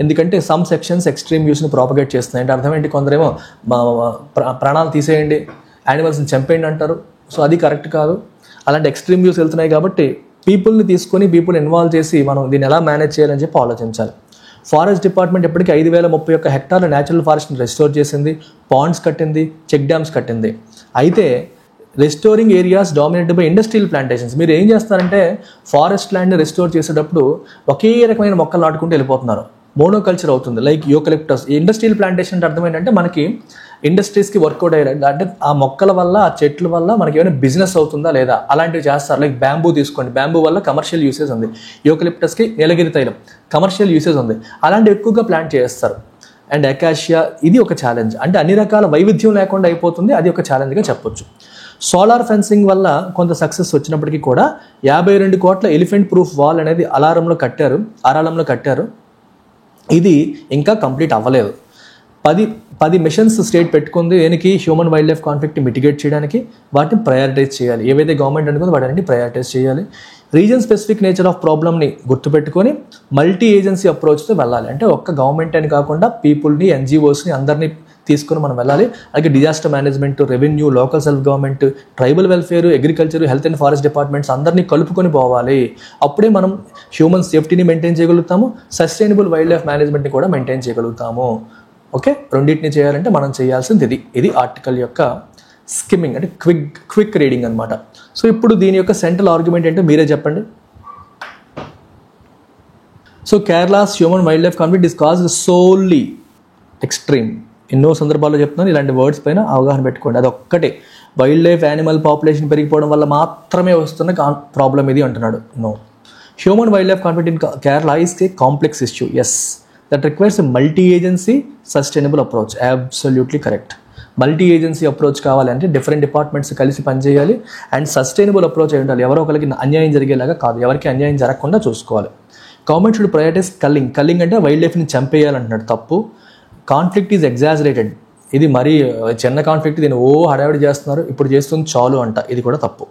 ఎందుకంటే సమ్ సెక్షన్స్ ఎక్స్ట్రీమ్ వ్యూస్ని ప్రాపగేట్ చేస్తున్నాయి. అంటే అర్థం ఏంటి? కొందరేమో ప్రాణాలు తీసేయండి, యానిమల్స్ని చంపేయండి అంటారు. సో అది కరెక్ట్ కాదు. అలాంటి ఎక్స్ట్రీమ్ వ్యూస్ వెళ్తున్నాయి కాబట్టి పీపుల్ని తీసుకొని, పీపుల్ ఇన్వాల్వ్ చేసి మనం దీన్ని ఎలా మేనేజ్ చేయాలని చెప్పి ఆలోచించాలి. ఫారెస్ట్ డిపార్ట్మెంట్ ఇప్పటికీ 5,031 హెక్టార్ల న్యాచురల్ ఫారెస్ట్ని రెస్టోర్ చేసింది, పాండ్స్ కట్టింది, చెక్ డ్యామ్స్ కట్టింది. అయితే restoring areas dominated by industrial plantations. మీరు ఏం చేస్తారంటే ఫారెస్ట్ ల్యాండ్ని రెస్టోర్ చేసేటప్పుడు ఒకే రకమైన మొక్కలు నాటుకుంటూ వెళ్ళిపోతున్నారు, మోనోకల్చర్ అవుతుంది. Like eucalyptus. ఇండస్ట్రియల్ ప్లాంటేషన్ అంటే అర్థం ఏంటంటే మనకి ఇండస్ట్రీస్కి వర్కౌట్ అయ్యారు అంటే ఆ మొక్కల వల్ల, ఆ చెట్ల వల్ల మనకి ఏమైనా బిజినెస్ అవుతుందా లేదా అలాంటివి చేస్తారు. లైక్ బ్యాంబూ తీసుకోండి, బ్యాంబూ వల్ల కమర్షియల్ యూసేజ్ ఉంది. యూకలిప్టస్కి నీలగిరి తైలం కమర్షియల్ యూసేజ్ ఉంది, అలాంటివి ఎక్కువగా ప్లాంట్ చేస్తారు. అండ్ అకాషియా, ఇది ఒక ఛాలెంజ్. అంటే అన్ని రకాల వైవిధ్యం లేకుండా అయిపోతుంది, అది ఒక ఛాలెంజ్గా చెప్పొచ్చు. సోలార్ ఫెన్సింగ్ వల్ల కొంత సక్సెస్ వచ్చినప్పటికీ కూడా 52 కోట్ల ఎలిఫెంట్ ప్రూఫ్ వాల్ అనేది అరారంలో కట్టారు. ఇది ఇంకా కంప్లీట్ అవ్వలేదు. 10 మిషన్స్ స్టేట్ పెట్టుకుంది దేనికి, human wildlife conflict mitigate చేయడానికి. వాటిని ప్రయారిటైజ్ చేయాలి, ఏవైతే గవర్నమెంట్ అనుకుందో వాటిని ప్రయారిటైజ్ చేయాలి. రీజన్ స్పెసిఫిక్ నేచర్ ఆఫ్ ప్రాబ్లమ్ని గుర్తుపెట్టుకొని మల్టీ ఏజెన్సీ అప్రోచ్తో వెళ్ళాలి. అంటే ఒక్క గవర్నమెంట్ అని కాకుండా పీపుల్ని, ఎన్జిఓస్ని అందరినీ తీసుకుని మనం వెళ్ళాలి. అలాగే disaster management, revenue, local self government, tribal welfare, agriculture, health and forest departments అందరినీ కలుపుకొని పోవాలి. అప్పుడే మనం హ్యూమన్ సేఫ్టీని మెయింటైన్ చేయగలుగుతాము, సస్టైనబుల్ వైల్డ్ లైఫ్ మేనేజ్మెంట్ని కూడా మెయింటైన్ చేయగలుగుతాము. ఓకే, రెండింటిని చేయాలంటే మనం చేయాల్సింది ఇది ఆర్టికల్ యొక్క స్కిమ్మింగ్, అంటే క్విక్ రీడింగ్ అనమాట. సో ఇప్పుడు దీని యొక్క సెంట్రల్ ఆర్గ్యుమెంట్ ఏంటో మీరే చెప్పండి. So Kerala's human wildlife conflict is caused solely extreme. ఎన్నో సందర్భాల్లో చెప్తున్నాను, ఇలాంటి వర్డ్స్ పైన అవగాహన పెట్టుకోండి. అది ఒక్కటే, వైల్డ్ లైఫ్ యానిమల్ పాపులేషన్ పెరిగిపోవడం వల్ల మాత్రమే వస్తున్న ప్రాబ్లం ఇది అంటున్నాడు. No, human wildlife conflict in Kerala is a complex issue. Yes, that requires a multi agency sustainable approach. Absolutely correct. Multi agency approach కావాలంటే డిఫరెంట్ డిపార్ట్మెంట్స్ కలిసి పనిచేయాలి అండ్ సస్టైనబుల్ అప్రోచ్ అయి ఉండాలి. ఎవరో ఒకరికి అన్యాయం జరిగేలాగా కాదు, ఎవరికి అన్యాయం జరగకుండా చూసుకోవాలి. గవర్నమెంట్ షుడ్ ప్రయారిటైజ్ కల్లింగ్ అంటే వైల్డ్ లైఫ్ని చంపేయాలంటున్నాడు, తప్పు. కాన్ఫ్లిక్ట్ ఈజ్ ఎగ్జాజరేటెడ్, ఇది మరీ చిన్న కాన్ఫ్లిక్ట్, దీన్ని హడావిడి చేస్తున్నారు, ఇప్పుడు చేస్తుంది చాలు అంట, ఇది కూడా తప్పు.